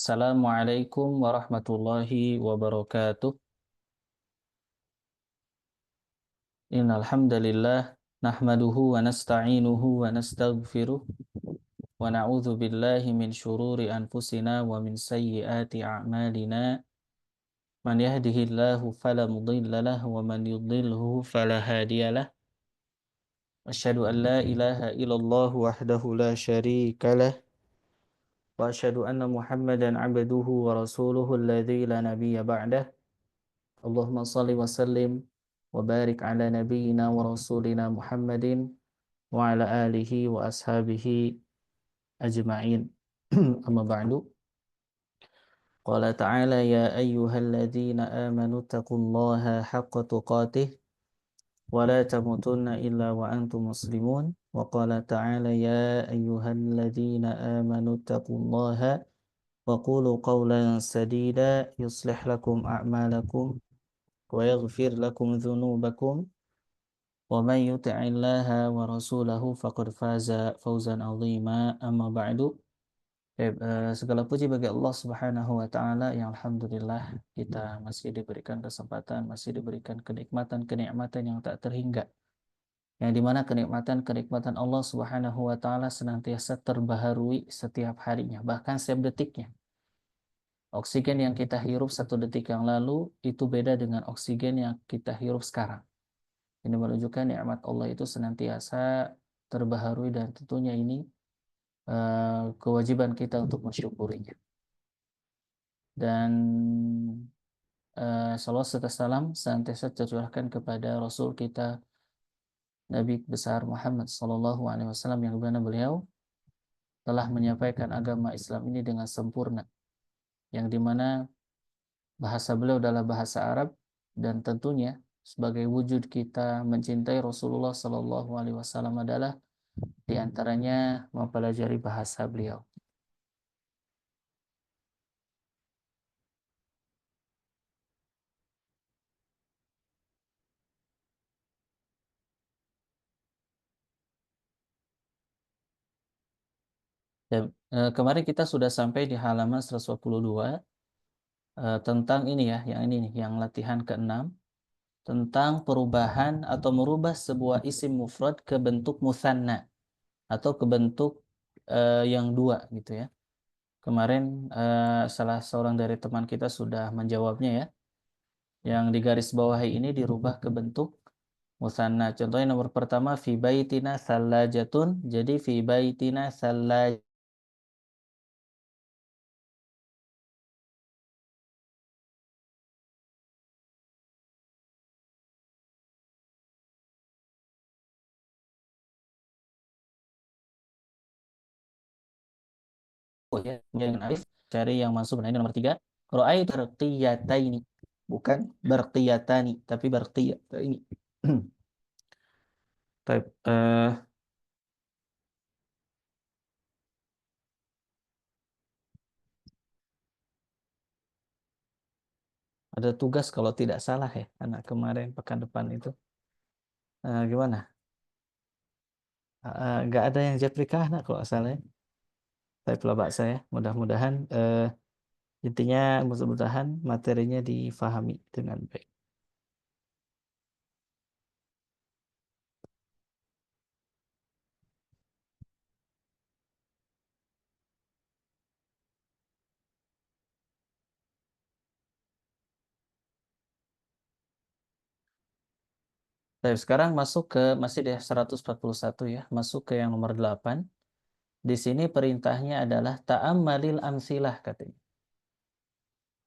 Assalamualaikum warahmatullahi wabarakatuh. Innal hamdalillah nahmaduhu wa nasta'inuhu wa nastaghfiruh wa na'udzu billahi min syururi anfusina wa min sayyiati a'malina. Man yahdihillahu fala mudilla lahu wa man yudlilhu fala hadiyalah. Asyhadu an la ilaha illallah wahdahu la syarika lah wa asyhadu anna Muhammadan 'abduhu wa rasuluhu alladzi la nabiyya ba'dah. Allahumma salli wa sallim wa barik ala nabiyyina wa rasulina Muhammadin wa ala alihi wa ashabihi ajma'in. Amma ba'du. Qala ta'ala ya ayyuhalladzina amanu taqullaha haqqa tuqatih wa la tamutunna illa wa antum muslimun. Wa qala ta'ala ya ayyuhalladzina amanu taqullaha wa qulu qawlan sadida yuslih lakum a'malakum wa yaghfir lakum dhunubakum wa man yuti'illaha wa rasulahu faqad faza fawzan 'azima. Amma ba'du. Segala puji bagi Allah Subhanahu wa taala yang alhamdulillah kita masih diberikan kesempatan, masih diberikan kenikmatan-kenikmatan yang tak terhingga. Yang dimana kenikmatan-kenikmatan Allah Subhanahu wa taala senantiasa terbaharui setiap harinya, bahkan setiap detiknya. Oksigen yang kita hirup 1 detik yang lalu itu beda dengan oksigen yang kita hirup sekarang. Ini menunjukkan nikmat Allah itu senantiasa terbaharui dan tentunya ini kewajiban kita untuk mensyukurinya. Dan salawat serta salam senantiasa tercurahkan kepada Rasul kita Nabi besar Muhammad sallallahu alaihi wasallam yang mana beliau telah menyampaikan agama Islam ini dengan sempurna, yang dimana bahasa beliau adalah bahasa Arab, dan tentunya sebagai wujud kita mencintai Rasulullah sallallahu alaihi wasallam adalah diantaranya mempelajari bahasa beliau. Dan kemarin kita sudah sampai di halaman 142 tentang ini ya, yang ini nih, yang latihan ke-6 tentang perubahan atau merubah sebuah isim mufrad ke bentuk mutsanna atau ke bentuk yang dua gitu ya. Kemarin salah seorang dari teman kita sudah menjawabnya ya. Yang di garis bawahi ini dirubah ke bentuk mutsanna. Contohnya nomor pertama fi baitina salajatun, jadi fi baitina salajatun. Ya, dengan alif cari yang masuk. Nah, ini nomor 3. Ra'aitu barqiyataini, bukan barqiyatani tapi barqiyataini. Baik, ada tugas kalau tidak salah ya anak kemarin pekan depan itu. Gimana? Nggak ada yang jeprika anak kalau salah ya. Tapi pelabak saya mudah-mudahan intinya mudah-mudahan materinya difahami dengan baik. Baik, sekarang masuk ke masih di 141 ya, masuk ke yang nomor 8. Di sini perintahnya adalah ta'ammalil amsilah katanya.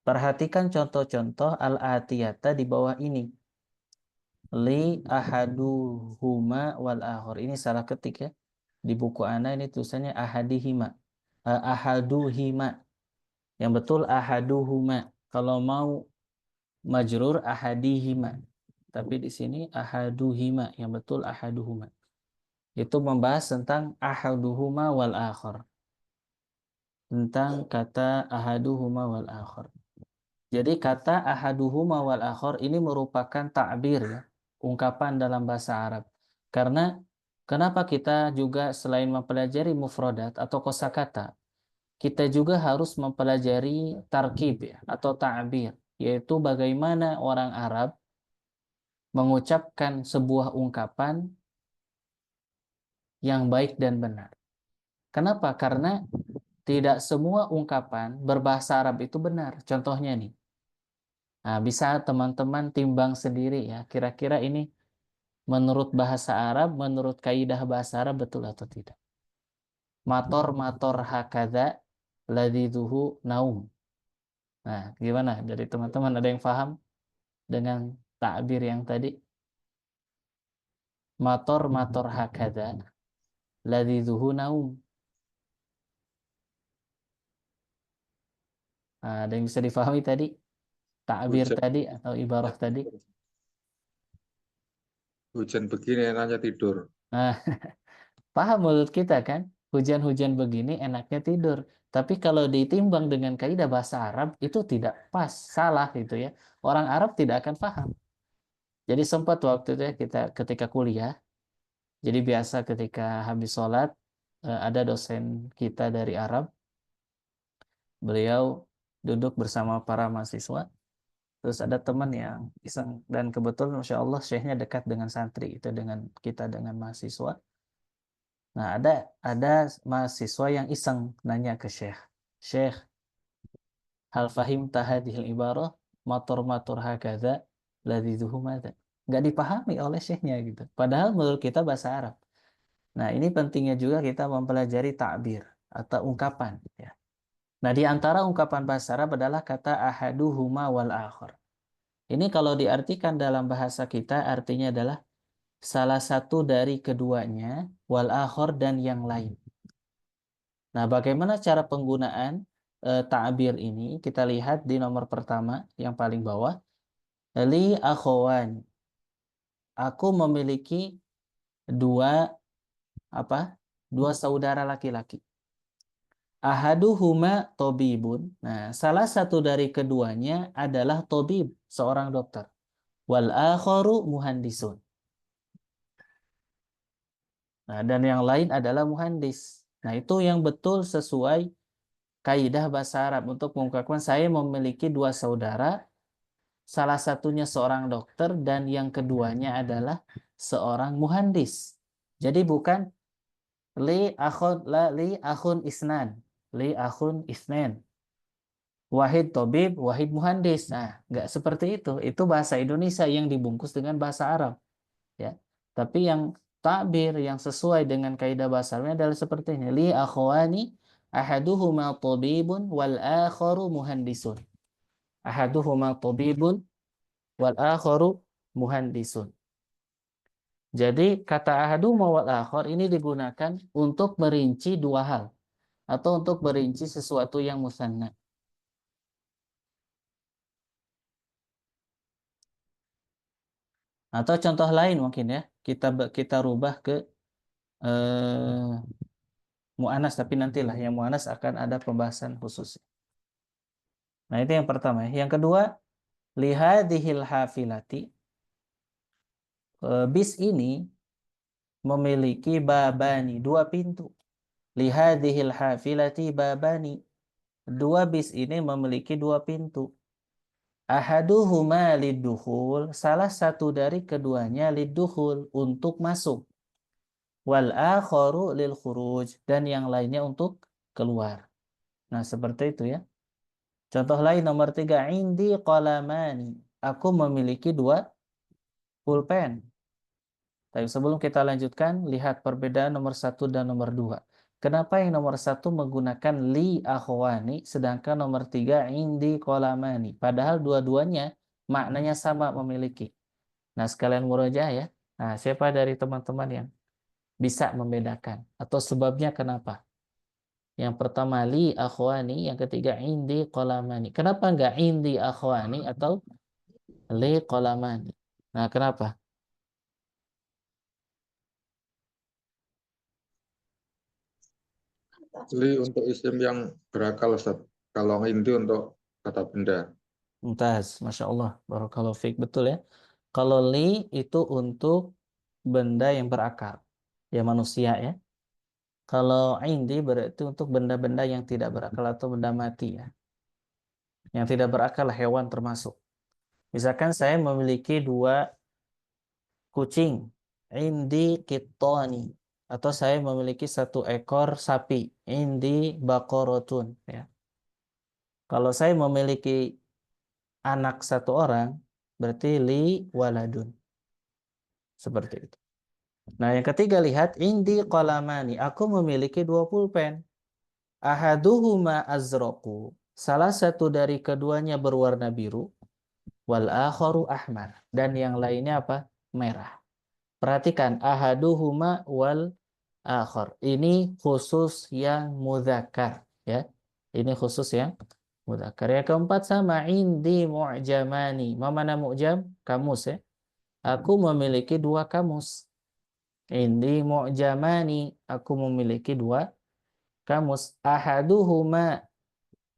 Perhatikan contoh-contoh al-atiyata di bawah ini. Li ahaduhuma wal akhor. Ini salah ketik ya. Di buku ana ini tulisannya ahadihima. Ahaduhima. Yang betul ahaduhuma. Kalau mau majrur ahadihima. Tapi di sini ahaduhima. Yang betul ahaduhuma. Itu membahas tentang ahaduhuma wal akhor. Tentang kata ahaduhuma wal akhor. Jadi kata ahaduhuma wal akhor ini merupakan ta'bir ya, ungkapan dalam bahasa Arab. Karena kenapa kita juga selain mempelajari mufradat atau kosakata, kita juga harus mempelajari tarkib ya, atau ta'bir, yaitu bagaimana orang Arab mengucapkan sebuah ungkapan yang baik dan benar. Kenapa? Karena tidak semua ungkapan berbahasa Arab itu benar. Contohnya nih, nah, bisa teman-teman timbang sendiri ya, kira-kira ini menurut bahasa Arab, menurut kaidah bahasa Arab betul atau tidak. Mator mator hakada ladidhuhu naum. Nah, gimana dari teman-teman, ada yang paham dengan takbir yang tadi? Mator mator hakada ladidhuhu naum. Nah, ada yang bisa difahami tadi? Takbir Hujan, tadi atau ibarah tadi? hujan begini enaknya tidur. Nah, paham menurut kita kan? Hujan-hujan begini enaknya tidur. Tapi kalau ditimbang dengan kaidah bahasa Arab, itu tidak pas, salah gitu ya. Orang Arab tidak akan paham. Jadi sempat waktu itu ya kita ketika kuliah, jadi biasa ketika habis sholat, ada dosen kita dari Arab, beliau duduk bersama para mahasiswa, terus ada teman yang iseng, dan kebetulan Masya Allah syekhnya dekat dengan santri, itu dengan kita, dengan mahasiswa. Nah, ada mahasiswa yang iseng nanya ke Syekh, Syekh, hal fahim tahadihil ibarah matur-matur hakadha ladidhuhu madza. Nggak dipahami oleh syekhnya gitu. Padahal menurut kita bahasa Arab. Nah, ini pentingnya juga kita mempelajari takbir atau ungkapan ya. Nah, di antara ungkapan bahasa Arab adalah kata ahaduhuma wal akhar. Ini kalau diartikan dalam bahasa kita artinya adalah salah satu dari keduanya, wal akhar, dan yang lain. Nah, bagaimana cara penggunaan ta'bir ini? Kita lihat di nomor pertama yang paling bawah. Li akhawan. Aku memiliki dua apa? Dua saudara laki-laki. Ahaduhuma tobibun. Nah, salah satu dari keduanya adalah tobib, seorang dokter. Wal akharu muhandisun. Nah, dan yang lain adalah muhandis. Nah, itu yang betul sesuai kaidah bahasa Arab untuk mengungkapkan saya memiliki dua saudara, salah satunya seorang dokter dan yang keduanya adalah seorang muhandis. Jadi bukan li akhun isnan, li akhun isnan. Wahid tobib, wahid muhandis. Nah, nggak seperti itu. Itu bahasa Indonesia yang dibungkus dengan bahasa Arab, ya. Tapi yang takbir yang sesuai dengan kaidah bahasa Arabnya adalah seperti ini. Li akhwani ahaduhuma tabibun wal akharu muhandisun. Ahaduhuma tabibun wal akharu muhandisun. Jadi kata ahaduhuma wal akhar ini digunakan untuk merinci dua hal atau untuk merinci sesuatu yang musanna. Atau contoh lain mungkin ya, kita rubah ke mu'anas, tapi nantilah yang mu'anas akan ada pembahasan khusus. Nah, itu yang pertama. Yang kedua, lihadihil hafilati, bis ini memiliki babani, dua pintu. Lihadihil hafilati babani, dua bis ini memiliki dua pintu. Ahaduhuma lidukhul, salah satu dari keduanya lidukhul, untuk masuk. Wal akharu lil khuruj, dan yang lainnya untuk keluar. Nah, seperti itu ya. Contoh lain nomor tiga, indi qalamani, aku memiliki dua pulpen. Tapi sebelum kita lanjutkan, lihat perbedaan nomor satu dan nomor dua. Kenapa yang nomor satu menggunakan li akhwani, sedangkan nomor tiga indi qalamani. Padahal dua-duanya maknanya sama, memiliki. Nah, sekalian murojaah ya. Nah, siapa dari teman-teman yang bisa membedakan? Atau sebabnya kenapa? Yang pertama li akhwani, yang ketiga indi qalamani. Kenapa enggak indi akhwani atau li qalamani? Nah, kenapa? Li untuk isim yang berakal, Ustaz. Kalau inti untuk kata benda. Mumtaz, Masya Allah, Barakallahu fiik, betul ya. Kalau li itu untuk benda yang berakal, ya manusia ya. Kalau indi berarti untuk benda-benda yang tidak berakal atau benda mati ya. Yang tidak berakal hewan termasuk. Misalkan saya memiliki dua kucing, indi kitoni, atau saya memiliki satu ekor sapi, indi bakorotun ya. Kalau saya memiliki anak satu orang, berarti li waladun. Seperti itu. Nah, yang ketiga lihat indi qalamani. Aku memiliki dua pulpen. Ahaduhuma azraqu. Salah satu dari keduanya berwarna biru. Wal akharu ahmar. Dan yang lainnya apa? Merah. Perhatikan ahaduhuma wal akhar. Ini khusus yang mudzakkar ya. Ini khusus yang mudzakkar. Yang keempat sama indi mu'jamani. Ma mana mu'jam? Kamus ya. Aku memiliki dua kamus. Indi mu'jamani. Aku memiliki dua kamus. Ahaduhuma.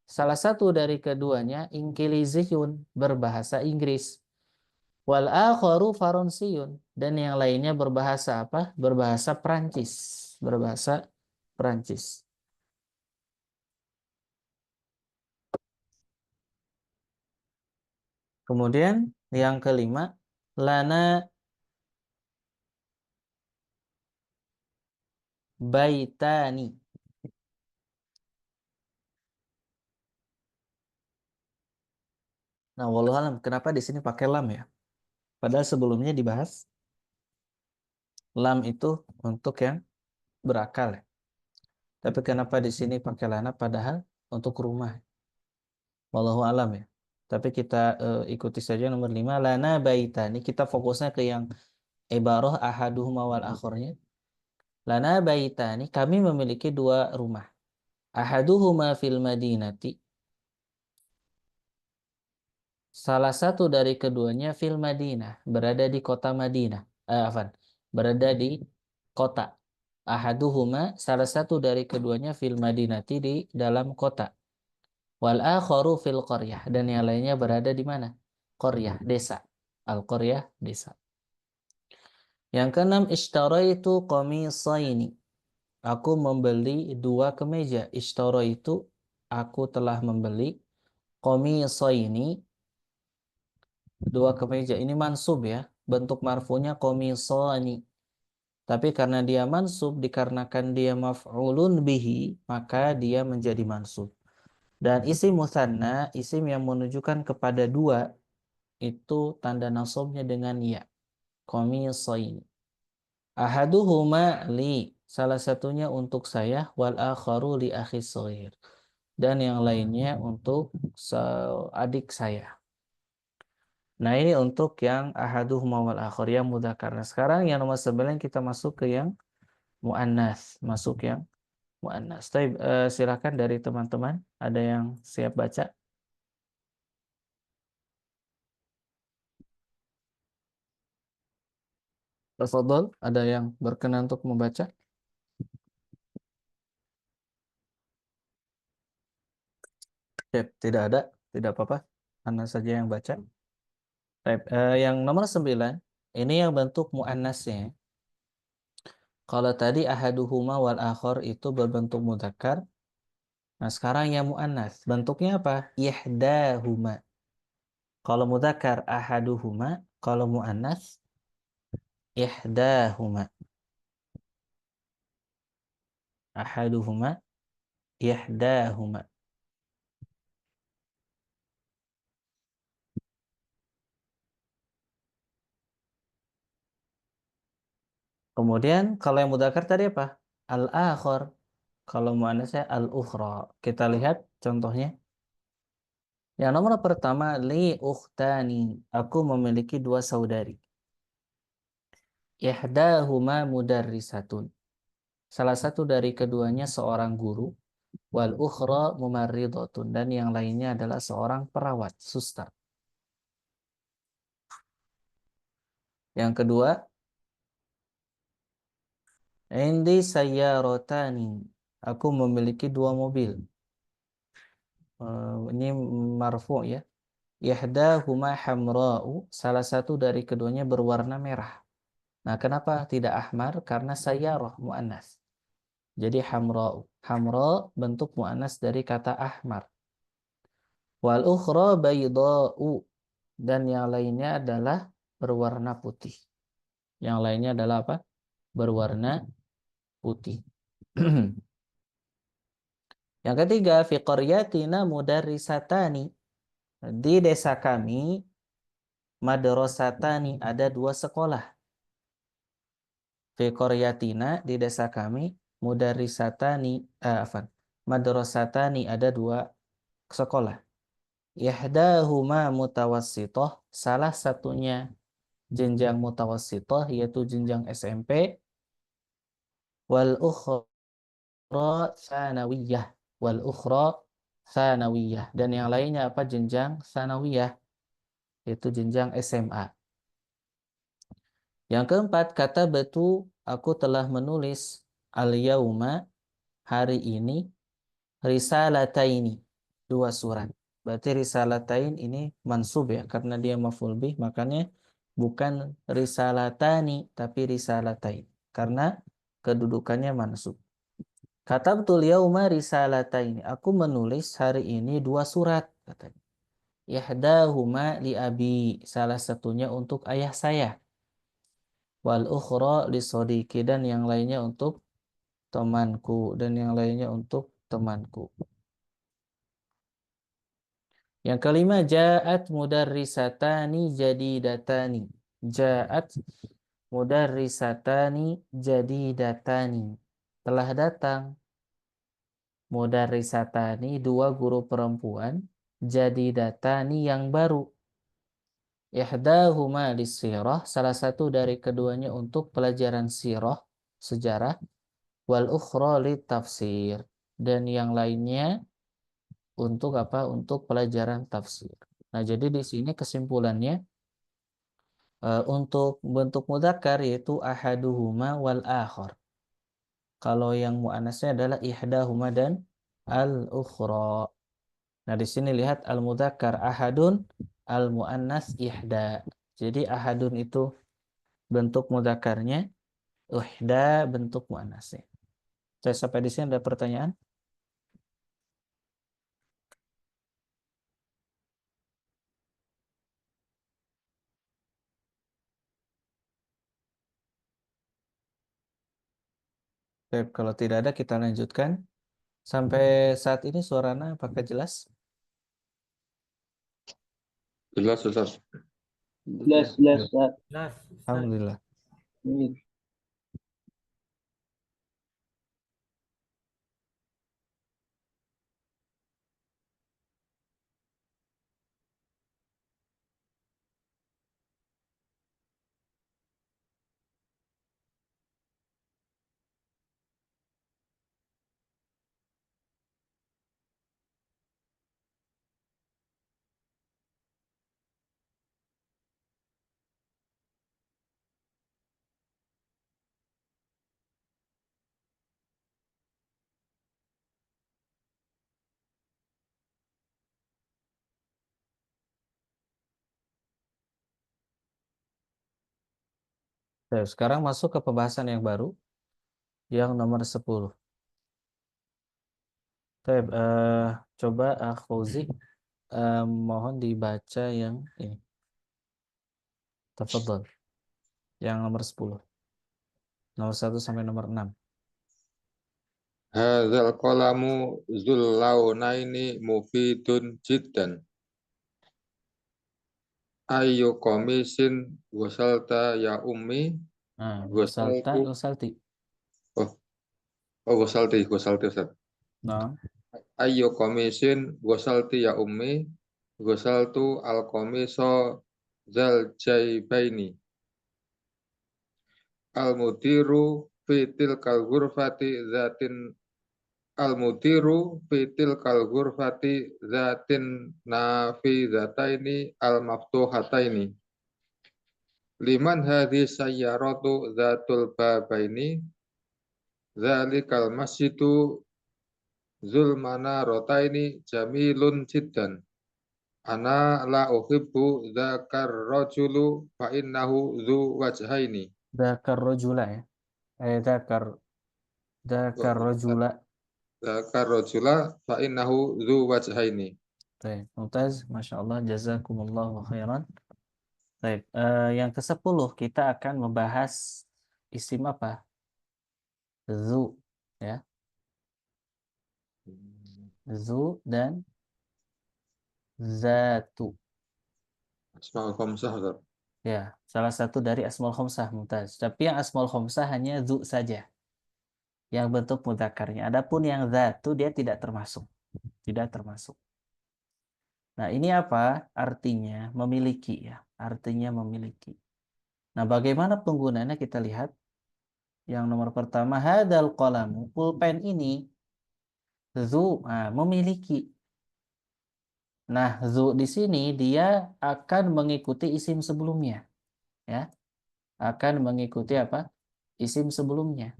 Salah satu dari keduanya Ingkiliziyun. Berbahasa Inggris. Wal akharu Faransiyun. Dan yang lainnya berbahasa apa? Berbahasa Perancis. Berbahasa Perancis. Kemudian yang kelima, lana baitani. Nah, wallahu alam, kenapa di sini pakai lam ya? Padahal sebelumnya dibahas lam itu untuk yang berakal ya. Tapi kenapa di sini pakai lana padahal untuk rumah? Wallahu alam ya. Tapi kita ikuti saja nomor 5 lana baitani. Kita fokusnya ke yang ibarah ahaduhuma wal akhornya. Lana baitani, kami memiliki dua rumah. Ahaduhuma fil madinati. Salah satu dari keduanya fil Madinah, berada di kota Madinah. Berada di kota. Ahaduhuma, salah satu dari keduanya fil Madinati di dalam kota. Wal akharu fil qaryah, dan yang lainnya berada di mana? Qaryah, desa. Al-qaryah, desa. Yang keenam, ishtaraitu qamisaini. Aku membeli dua kemeja. Ishtaraitu, aku telah membeli qamisaini, dua kemeja. Ini mansub ya. Bentuk marfunya komisoni. Tapi karena dia mansub, dikarenakan dia maf'ulun bihi, maka dia menjadi mansub. Dan isim mutsanna, isim yang menunjukkan kepada dua, itu tanda nasabnya dengan ya. Komisoni. Ahaduhuma li. Salah satunya untuk saya, wal akharu li akhi shaghir. Dan yang lainnya untuk adik saya. Nah, ini untuk yang ahaduhuma wal akhar yang mudzakkar. Nah, sekarang yang nomor 9 kita masuk ke yang muannas, masuk yang muannas. Baik, silakan dari teman-teman, ada yang siap baca? Tafadhol, ada yang berkenan untuk membaca? Siap, tidak ada, tidak apa-apa. Anda saja yang baca. Baik, yang nomor 9, ini yang bentuk muannasnya. Kalau tadi ahaduhuma wal akhar itu berbentuk mudzakkar. Nah, sekarang yang muannas, bentuknya apa? Ihdahuma. Kalau mudzakkar ahaduhuma, kalau muannas ihdahuma. Ahaduhuma ihdahuma. Kemudian kalau yang mudzakkar tadi apa? Al-akhar. Kalau muannasnya al-ukhra. Kita lihat contohnya. Yang nomor pertama li ukhtani. Aku memiliki dua saudari. Ihdahuma mudarrisatun. Salah satu dari keduanya seorang guru. Wal ukhra mumarridatun, dan yang lainnya adalah seorang perawat, suster. Yang kedua, indi sayyarotani. Aku memiliki dua mobil. Ini marfu ya. Ihdahuma hamra'u. Salah satu dari keduanya berwarna merah. Nah, kenapa tidak ahmar? Karena sayyarah muannas. Jadi hamra. Hamra bentuk muannas dari kata ahmar. Wal ukhra bayda'u. Dan yang lainnya adalah berwarna putih. Yang lainnya adalah apa? Berwarna putih. Yang ketiga, fi qaryatina mudarrisatani. Di desa kami, madrasatani, ada 2 sekolah. Fi qaryatina, di desa kami, mudarrisatani, madrasatani, ada 2 sekolah. Ihdahuma mutawassithah, salah satunya jenjang mutawassithah, yaitu jenjang SMP. Wal ukhra tsanawiyah. Wal ukhra tsanawiyah. Dan yang lainnya apa? Jenjang tsanawiyah, yaitu jenjang SMA. Yang keempat, kata betu, aku telah menulis al-yauma, hari ini, risalataini, 2 surat. Berarti risalatain ini mansub ya, karena dia maf'ul bih, makanya bukan risalatani, tapi risalatain. Karena kedudukannya mansub. Kata betul yauma risalataini, aku menulis hari ini 2 surat, katanya. Ihdahuma li abi, salah satunya untuk ayah saya. Wal ukhra li sodiki, dan yang lainnya untuk temanku, dan yang lainnya untuk temanku. Yang kelima, ja'at mudarrisatani jadidatani. Ja'at mudarrisatani jadidatani. Telah datang mudarrisatani, 2 guru perempuan, jadidatani yang baru. Ihdahuma lisirah, salah satu dari keduanya untuk pelajaran sirah, sejarah. Wal ukhra tafsir, dan yang lainnya untuk apa? Untuk pelajaran tafsir. Nah, jadi di sini kesimpulannya untuk bentuk mudzakkar yaitu ahaduhuma wal akhar. Kalau yang muannasnya adalah ihdahuma dan al ukhra. Nah, di sini lihat al mudzakkar ahadun, al muannas ihda. Jadi ahadun itu bentuk mudzakarnya, ihda bentuk muannasnya. Saya sampai di sini ada pertanyaan? Baik, kalau tidak ada kita lanjutkan. Sampai saat ini suaranya apakah jelas? Jelas, Ustaz. Jelas, jelas, Ya. Ustaz. Alhamdulillah. Amin. Nah, sekarang masuk ke pembahasan yang baru, yang nomor 10. Baik, coba Fauzi, mohon dibaca yang ini. Tafadhol. Yang nomor 10. Nomor 1 sampai nomor 6. Hadzal qalamu dzul launaini mufidun jiddan. Ayyu komisin wasalta ya ummi Nah, wasalta, wasaltu. wasalti. Oh, oh wasalti Ustaz. Nah, Ayyu komisin wasalti ya ummi wasaltu al komiso zal jaibaini. Al mudiru fitil kal ghurfati zatin al mudiru fitil kal ghurfati zatin nafizataini al maftuhataini. Liman hadis sayyaratu zatul babaini zalikal masjidu zulmana rotaini jamilun jiddan. Ana la uhibbu dzakar rajulu fa innahu dzu wajhaini. dzakar rajula ya. Dzakar Dzakar rajula. Dzakar rajula fa innahu dzu wajhaini. Baik, mumtaz, Masya Allah, jazakumullahu khairan. Baik, yang ke-10 kita akan membahas isim apa? Zu, ya. Zu dan zatu. Asmaul khamsah, Ustaz. Ya, salah satu dari asmaul khamsah, mumtaz. Tapi yang asmaul khamsah hanya zu saja, yang bentuk mudzakarnya. Adapun yang zatu dia tidak termasuk, tidak termasuk. Nah, ini apa? Artinya memiliki, ya. Artinya memiliki. Nah, bagaimana penggunaannya kita lihat. Yang nomor pertama, hadal qalamu, pulpen ini zu, memiliki. Nah, zu di sini dia akan mengikuti isim sebelumnya, ya. Akan mengikuti apa? Isim sebelumnya.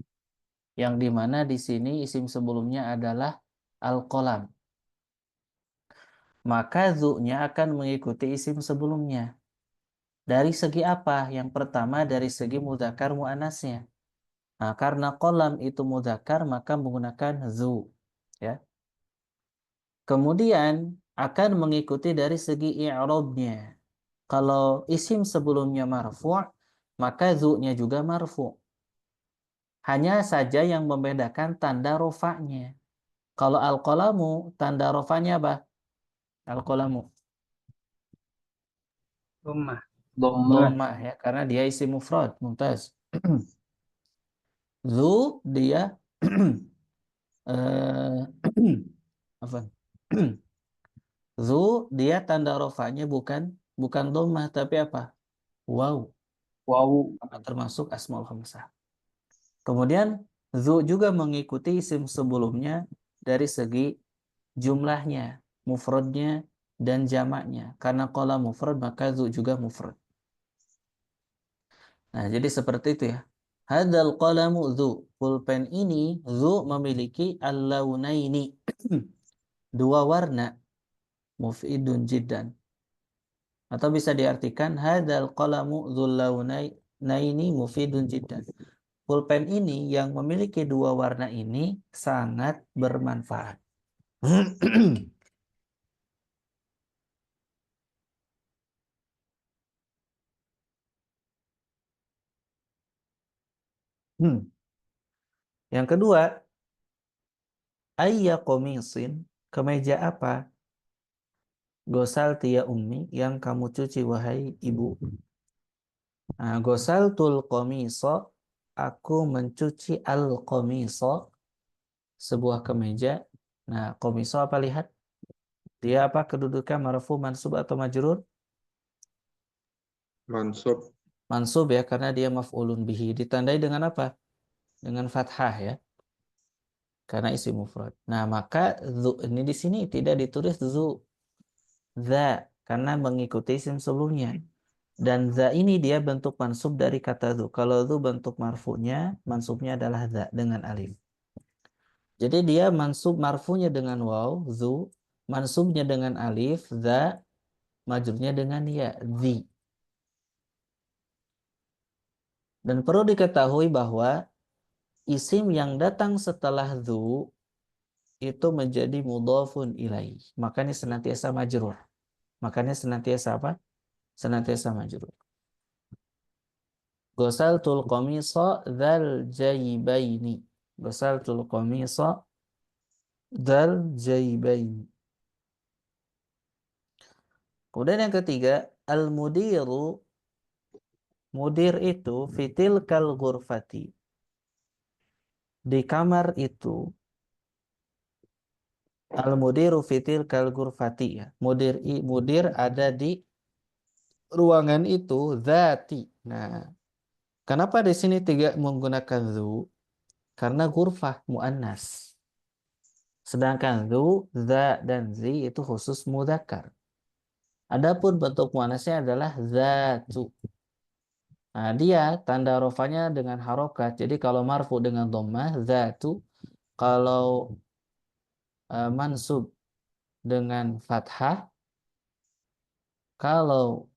Yang dimana di sini isim sebelumnya adalah al-qalam. Maka zu-nya akan mengikuti isim sebelumnya. Dari segi apa? Yang pertama dari segi mudzakkar muannasnya. Nah, karena qalam itu mudzakkar maka menggunakan zu, ya. Kemudian akan mengikuti dari segi i'rabnya. Kalau isim sebelumnya marfu', maka zu-nya juga marfu'. Hanya saja yang membedakan tanda rofa'nya. Kalau al-qalamu, tanda rofa'nya apa? Al-qalamu. Dhammah. Dhammah. Dhammah, ya, karena dia isim mufrad, mumtaz. Zu dia eh, apa? Zu dia tanda rofa'nya bukan dhammah tapi apa? Waw. Wawu. Termasuk asmaul khamsah. Kemudian zu juga mengikuti isim sebelumnya dari segi jumlahnya, mufradnya dan jamaknya. Karena qala mufrad maka zu juga mufrad. Nah, jadi seperti itu, ya. Hadzal qalamu zu. Pulpen ini zu memiliki al-launaini. Dua warna. Mufidun jiddan. Atau bisa diartikan hadzal qalamu dzul launaini mufidun jiddan. Pulpen ini yang memiliki dua warna ini sangat bermanfaat. Yang kedua, ayya qamisin, kemeja apa? Gosal tia ummi, yang kamu cuci wahai ibu. Nah, gosal tul qamiso, aku mencuci al qamiso, sebuah kemeja. Nah, qamiso apa, lihat? Dia apa kedudukan, marfu, mansub atau majrur? Mansub. Mansub, ya, karena dia maf'ulun bihi. Ditandai dengan apa? Dengan fathah, ya. Karena isi mufrad. Nah, maka zu ini di sini tidak ditulis zu, za, karena mengikuti isim sebelumnya. Dan za ini dia bentuk mansub dari kata zu. Kalau zu bentuk marfunya, mansubnya adalah za dengan alif. Jadi dia mansub marfunya dengan waw, zu, mansubnya dengan alif, za, majrurnya dengan ya, zi. Dan perlu diketahui bahwa isim yang datang setelah zu itu menjadi mudhafun ilaih. Makanya senantiasa majrur. Makanya senantiasa apa? Senantiasa majrur. Ghasaltul qamisa dzal jaybaini. Ghasaltul qamisa dzal jaybaini. Kemudian yang ketiga, al-mudiru, mudir itu fitil kal ghurfati. Di kamar itu, al-mudiru fitil kal ghurfati, ya. Mudir ada di ruangan itu, zati. Nah, kenapa di sini tidak menggunakan zu? Karena ghurfah muannas. Sedangkan zu, za dan zi itu khusus mudzakkar. Adapun bentuk muannasnya adalah zatu. Nah, dia tanda rofanya dengan harokat. Jadi kalau marfu dengan dhammah zatu, kalau mansub dengan fathah, kalau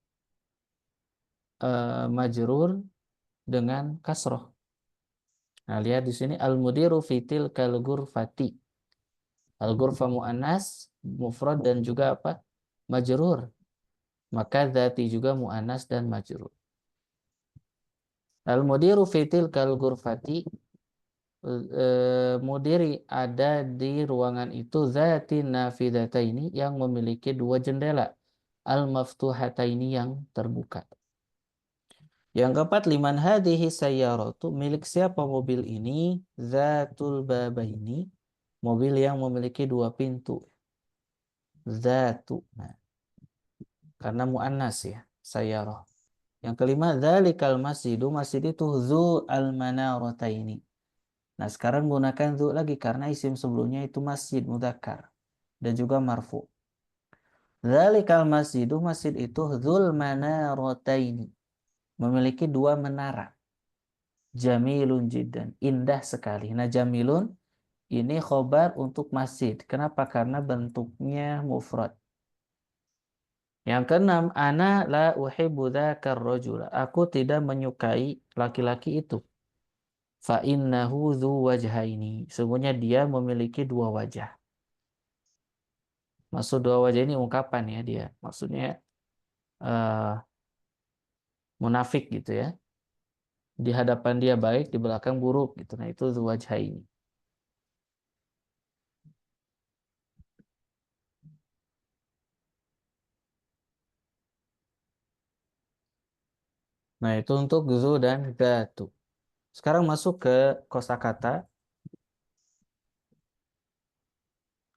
majrur dengan kasroh. Nah, lihat di sini al-mudiru fitil kal ghurfati. Al-ghurfa muannas, mufrad dan juga apa? Majrur. Maka dzati juga muannas dan majrur. Al-mudiru fitil kal ghurfati, mudiri ada di ruangan itu dzati nafidataini yang memiliki dua jendela, al-maftuhataini yang terbuka. Yang keempat, liman hadhihi sayyaratu, milik siapa mobil ini? Zatul babaini, mobil yang memiliki dua pintu. Zatu, nah, karena muannas ya, sayyarah. Yang kelima, dzalikal masjidu, masjid itu zu al-manarataini. Nah, sekarang gunakan zu lagi karena isim sebelumnya itu masjid mudzakkar dan juga marfu. Dzalikal masjidu, masjid itu dzul manarataini, memiliki dua menara. Jamilun jiddan, indah sekali. Nah, jamilun ini khobar untuk masjid. Kenapa? Karena bentuknya mufrad. Yang keenam, ana la uhibbu dzakar rajula. Aku tidak menyukai laki-laki itu. Fa innahu dzu wajhaini. Sungguhnya dia memiliki dua wajah. Maksud dua wajah ini ungkapan ya dia. Maksudnya munafik gitu ya. Di hadapan dia baik, di belakang buruk gitu. Nah, itu dzu wajhaini. Nah, itu untuk zu dan dzatu. Sekarang masuk ke kosakata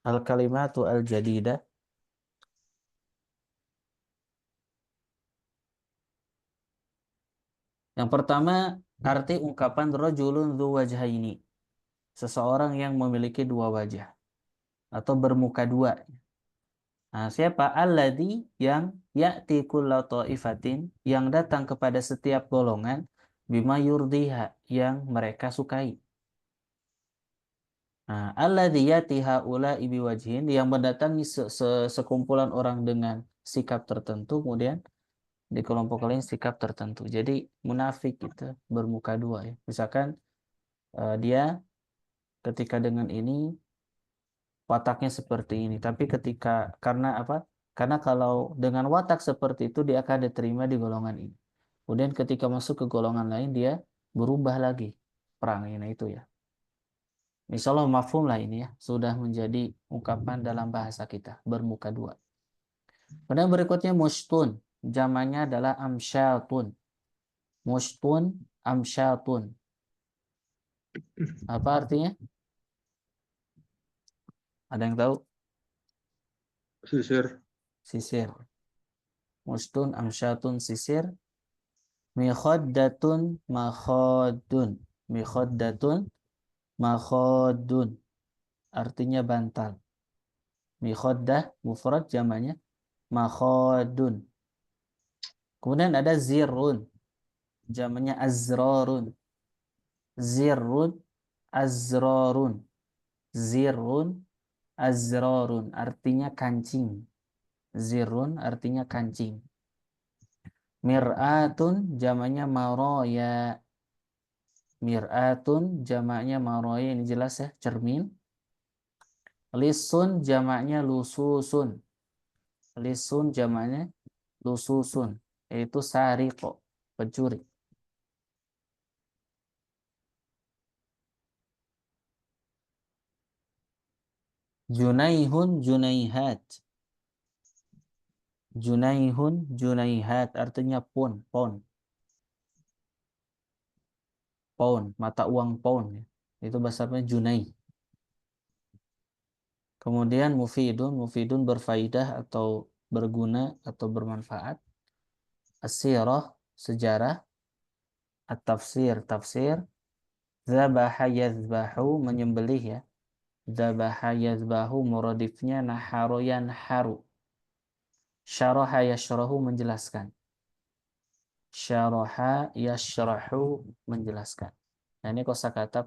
al-kalimatu al-jadidah. Yang pertama, arti ungkapan rajulun dzu wajhaini. Seseorang yang memiliki dua wajah atau bermuka dua. Nah, siapa? Alladzi, yang ya'ti kulla ta'ifatin, yang datang kepada setiap golongan bima yurdiha, yang mereka sukai. Nah, alladzi ya'ti haula'i biwajhin, yang mendatangi sekumpulan orang dengan sikap tertentu, kemudian di kelompok lain sikap tertentu. Jadi munafik gitu, bermuka dua ya. Misalkan dia ketika dengan ini wataknya seperti ini, tapi karena apa? Karena kalau dengan watak seperti itu dia akan diterima di golongan ini. Kemudian ketika masuk ke golongan lain dia berubah lagi perangnya itu ya. Insyaallah mafhum lah ini ya, sudah menjadi ungkapan dalam bahasa kita, bermuka dua. Kemudian berikutnya mushtun, jamannya adalah amsyatun. Mushtun, amsyatun. Apa artinya? Ada yang tahu? Sisir. Sisir. Mushtun, amsyatun, sisir. Mikhaddatun, makhadun. Mikhaddatun, makhadun. Artinya bantal. Mikhaddah, mufrad jamannya. Makhadun. Kemudian ada zirrun. Jamannya azrarun. Zirrun, azrarun. Zirrun, azrarun. Artinya kancing. Zirrun artinya kancing. Mir'atun jamaknya maroya. Mir'atun jamaknya maroya, ini jelas ya, cermin. Lisun jamaknya lususun. Lisun jamaknya lususun, yaitu sariqo, pencuri. Junaihun, junaihat. Junaihun, junaihat artinya pound, pound. Pound, mata uang pound ya. Itu bahasanya junai. Kemudian mufidun, mufidun berfaidah atau berguna atau bermanfaat. As-sirah, sejarah. At-tafsir, tafsir. Zabaha yazbahu, menyembelih ya. Zabaha yazbahu, muradifnya naharu yanharu. Syaraha yashrahu, menjelaskan. Syaraha yashrahu, menjelaskan. Nah, ini kosakata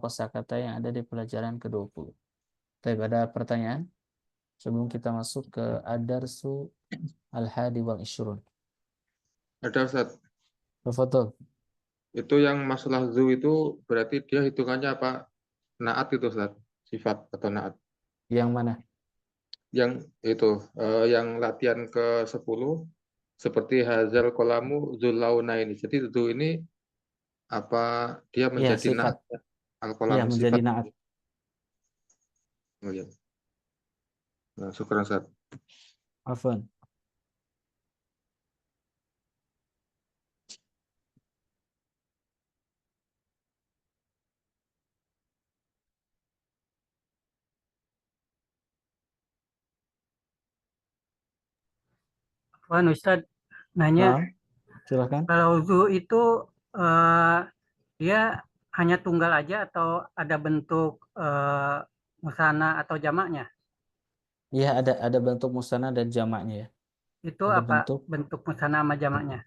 yang ada di pelajaran ke-20. Baik, ada pertanyaan? Sebelum kita masuk ke ad-darsu al-hadi wal ishrun. Ada Ustaz. Betul. Itu yang masalah zu itu berarti dia hitungannya apa? Naat itu Ustaz, sifat atau naat. Yang mana? Yang itu yang latihan ke-10 seperti hazal kolamu zulauna ini. Jadi zu ini apa dia Iya, menjadi sifat. naat al Iya, kolam menjadi sifat. naat. Oh, ya. Nah, syukran Ustaz. Afwan. Wan Ustadz nanya, Nah, silakan. kalau zu itu eh, dia hanya tunggal aja atau ada bentuk musana atau jamaknya? Iya, ada bentuk musanna dan jamaknya ya. Itu Ada apa bentuk. bentuk musana sama jamaknya?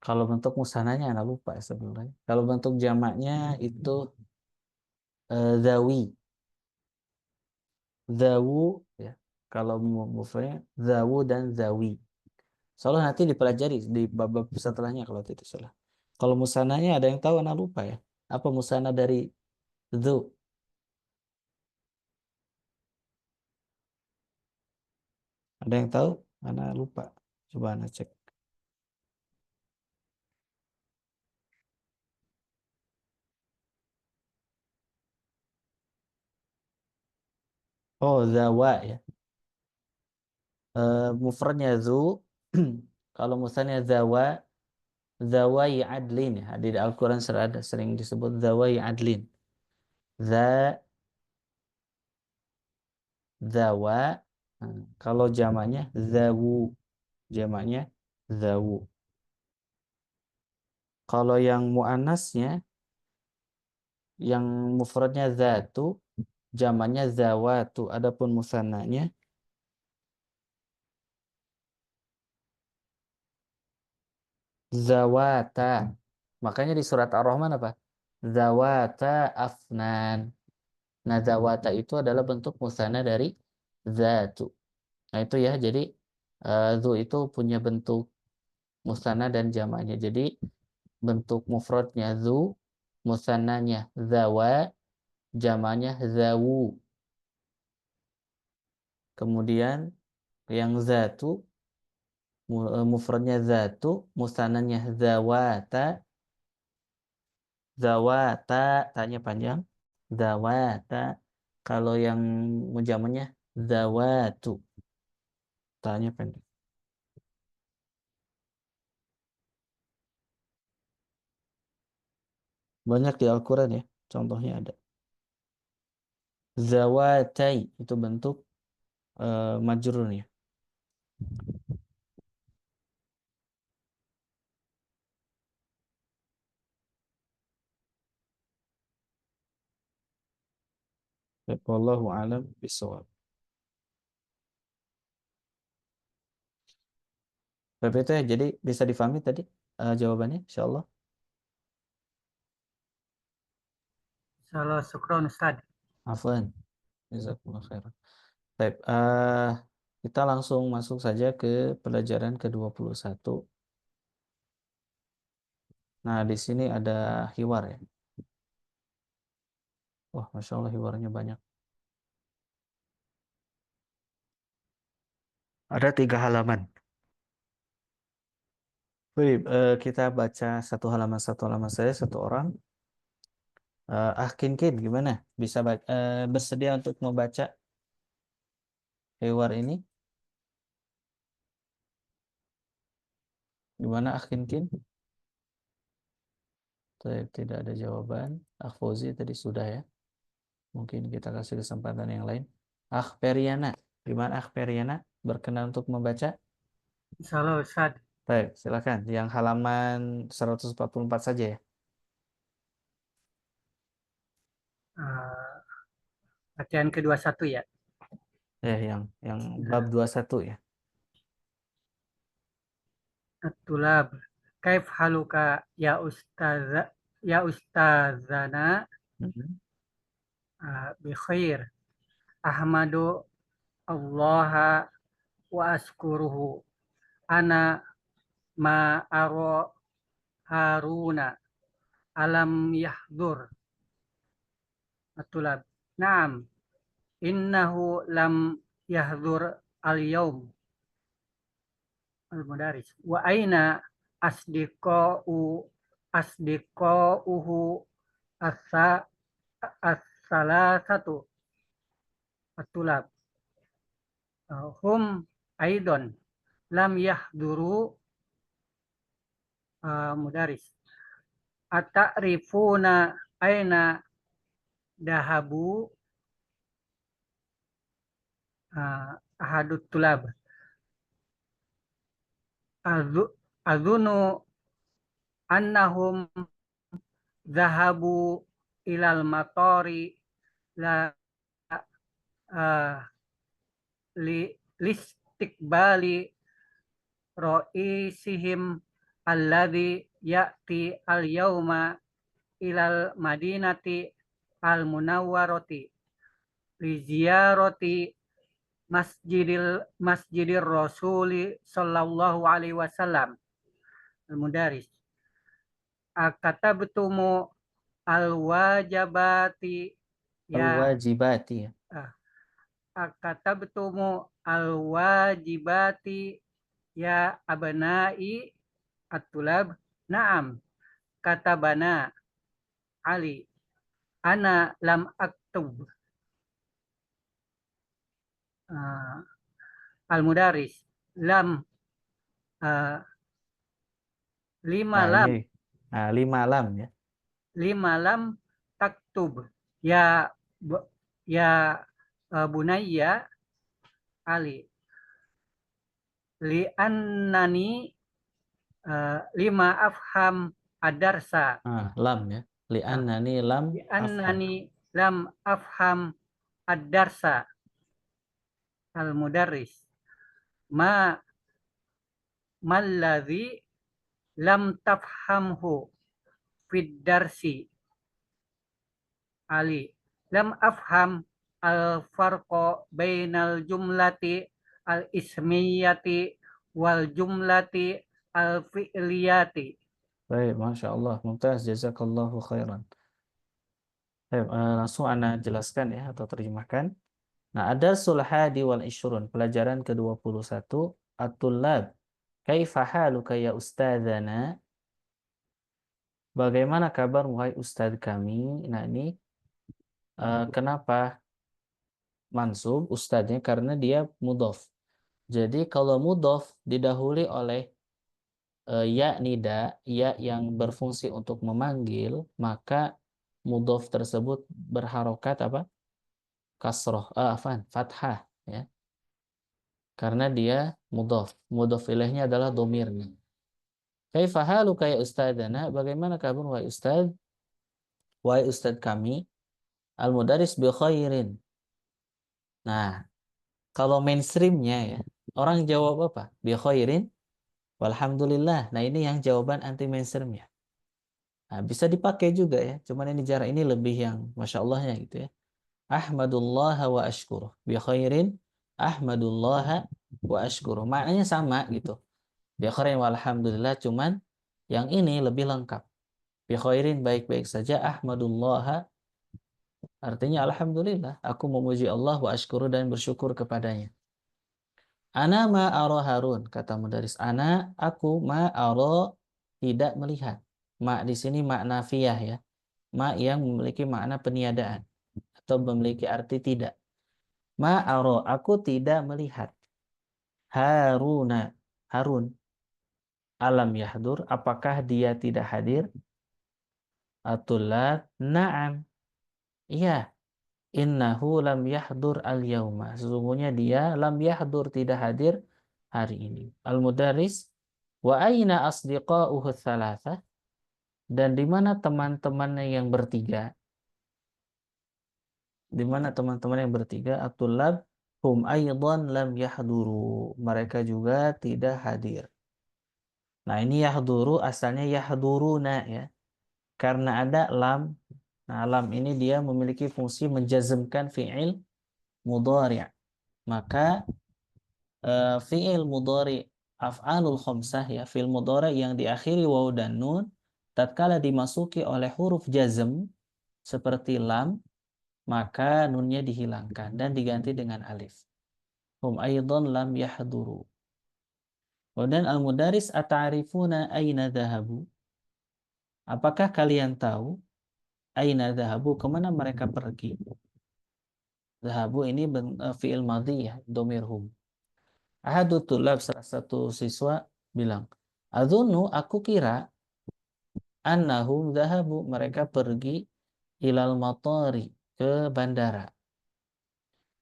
Kalau bentuk musananya anak lupa sebenarnya. Kalau bentuk jamaknya itu zawi. Zawu ya. Kalau mufradnya zawu dan zawi. Soalnya nanti dipelajari di bab-bab setelahnya kalau tidak salah. Kalau musananya ada yang tahu anak lupa ya. Apa musana dari dzu? Ada yang tahu? Anak lupa. Coba anak cek. Oh, zawa ya. Mufradnya zu. Kalau musananya zawa, zawai adlin ya. Di Al-Quran sering disebut zawai adlin. Za, zawa. Kalau jamaknya zawu. Jamaknya zawu. Kalau yang muannasnya, yang mufradnya zatu, jamaknya zawatu. Adapun musannanya zawata. Makanya di surat Ar-Rahman apa? Zawata afnan. Nah, zawata itu adalah bentuk musanna dari zatu. Nah, itu ya. Jadi zu itu punya bentuk musanna dan jamaknya. Jadi bentuk mufradnya zu, musannanya zawa, jamaknya zawu. Kemudian yang zatu mufradnya zatu, musannanya zawata, zawata, tanya panjang, zawata. Kalau yang mujamannya zawatu, tanya pendek. Banyak di Al-Quran ya, contohnya ada. Zawatai itu bentuk majrurnya. Wallahu a'lam bishawab. Tapi itu ya, jadi bisa difahami tadi jawabannya, insyaallah. Salah syukron Ustadz. Afwan. Jazakumullah khairan. Baik, kita langsung masuk saja ke pelajaran ke-21. Nah, di sini ada hiwar ya. Wah, Masya Allah hiwarnya banyak. Ada 3 halaman. Baik, kita baca satu halaman saya, satu orang. Kinkin, gimana? Bisa bersedia untuk membaca hiwar ini? Gimana Kinkin? Tidak ada jawaban. Fauzi tadi sudah ya. Mungkin kita kasih kesempatan yang lain. Periana. Gimana Periana? Berkenan untuk membaca? Salah Ustadz. Baik, silakan. Yang halaman 144 saja ya. Eh, Latihan ke-21 ya. Yang bab 21 ya. At-tulab. Kaif haluka ya ustazana Mhm. bi khair. Ahmadu Allah wa askuruhu. Ana ma aro Haruna alam yahdur at-tulab. Naam, innahu lam yahdur al-yaum al-mudaris. Wa aina asdiqauhu asa as-salasatu at-tulab. Hum aidon lam yahduru mudaris. Ata'rifuna aina dahabu ahadut tulab. Azunu annahum zahabu ilal matori la listikbali ro'isihim alladhi ya'ti al-yawma ilal madinati al-munawwarati li ziyarati masjidir rasuli sallallahu alaihi wasallam. Al-mudaris. Akatabtumu al-wajibati Al-wajibati ya. Akatabtumu al-wajibati ya abnai at-tulab. Naam, katabana Ali. Ana lam aktub. Al-mudaris. Lam lima Nah, lam. ini 5 lam ya. 5 lam taktub. Ya bunayya Ali. Li'annani 5 afham adarsa. Lam ya. Li'annani lam afham. Li'annani lam afham adarsa. Al-mudarris. Malladhi lam tafhamhu fid darsi. Ali. Lam afham al-farqa bainal jumlati al-ismiyati wal jumlati al-fi'liyati. Baik, Masya Allah. Mumtaz, jazakallahu khairan. Baik, langsung Ana jelaskan ya atau terjemahkan. Nah, ada sulhadi wal ishrun, pelajaran ke-21, at-tullab. Kaifa haluka ya ustadzana? Bagaimana kabar wahai ustadz kami? Nah, ini kenapa mansub ustadznya? Karena dia mudhof. Jadi kalau mudhof didahului oleh ya nida, ya yang berfungsi untuk memanggil, maka mudhof tersebut berharokat apa? Kasroh, fathah ya. Karena dia mudhof. Mudhof ilaihnya adalah domirnya. Kaifa haluka ya ustadzana? Bagaimana kabar wahai ustadz? Wahai ustadz kami, al-mudaris bi khairin. Nah, kalau mainstreamnya ya, orang jawab apa? Bi khairin, walhamdulillah. Nah, ini yang jawaban anti mainstreamnya. Nah, bisa dipakai juga ya. Cuman ini jarak ini lebih yang Masya Allahnya gitu ya. Ahmadullah wa ashkuruh. Bi khairin, ahmadullah wa ashkuruh. Maknanya sama gitu. Bi khairin walhamdulillah. Cuman yang ini lebih lengkap. Bi khairin baik-baik saja. Ahmadullah artinya alhamdulillah. Aku memuji Allah wa ashkuru dan bersyukur kepadanya. Ana ma'aro Harun. Kata mudaris. Ana, aku ma'aro tidak melihat. Ma di sini makna nafiyah ya. Ma yang memiliki makna peniadaan atau memiliki arti tidak. Ma'aro, aku tidak melihat. Haruna, Harun. Alam yahdur, apakah dia tidak hadir? Atullah, na'am. Iya. Innahu lam yahdur al-yauma. Sesungguhnya dia lam yahdur, tidak hadir hari ini. Al-mudaris, wa aina asdiqa'uhu thalatha? Dan di mana teman-temannya yang bertiga? Di mana teman-teman yang bertiga? At-tullab hum aidan lam yahduru. Mereka juga tidak hadir. Nah, ini yahduru asalnya yahduruna ya. Karena ada lam. Nah, lam ini dia memiliki fungsi menjazmkan fi'il mudhari'. Maka fi'il mudhari' af'alul khamsah ya, fi'il mudhari' yang diakhiri waw dan nun tatkala dimasuki oleh huruf jazm seperti lam, maka nunnya dihilangkan dan diganti dengan alif. Hum aidan lam yahduru. Kemudian al-mudaris ata'rifuna aina dhahabu? Apakah kalian tahu aina dhahabu, kemana mereka pergi? Dhahabu ini fi'il madhi ya, dhamir hum. Ahadu tulab, salah satu siswa bilang, Adhunu, aku kira annahum dhahabu, mereka pergi ilal matari, ke bandara.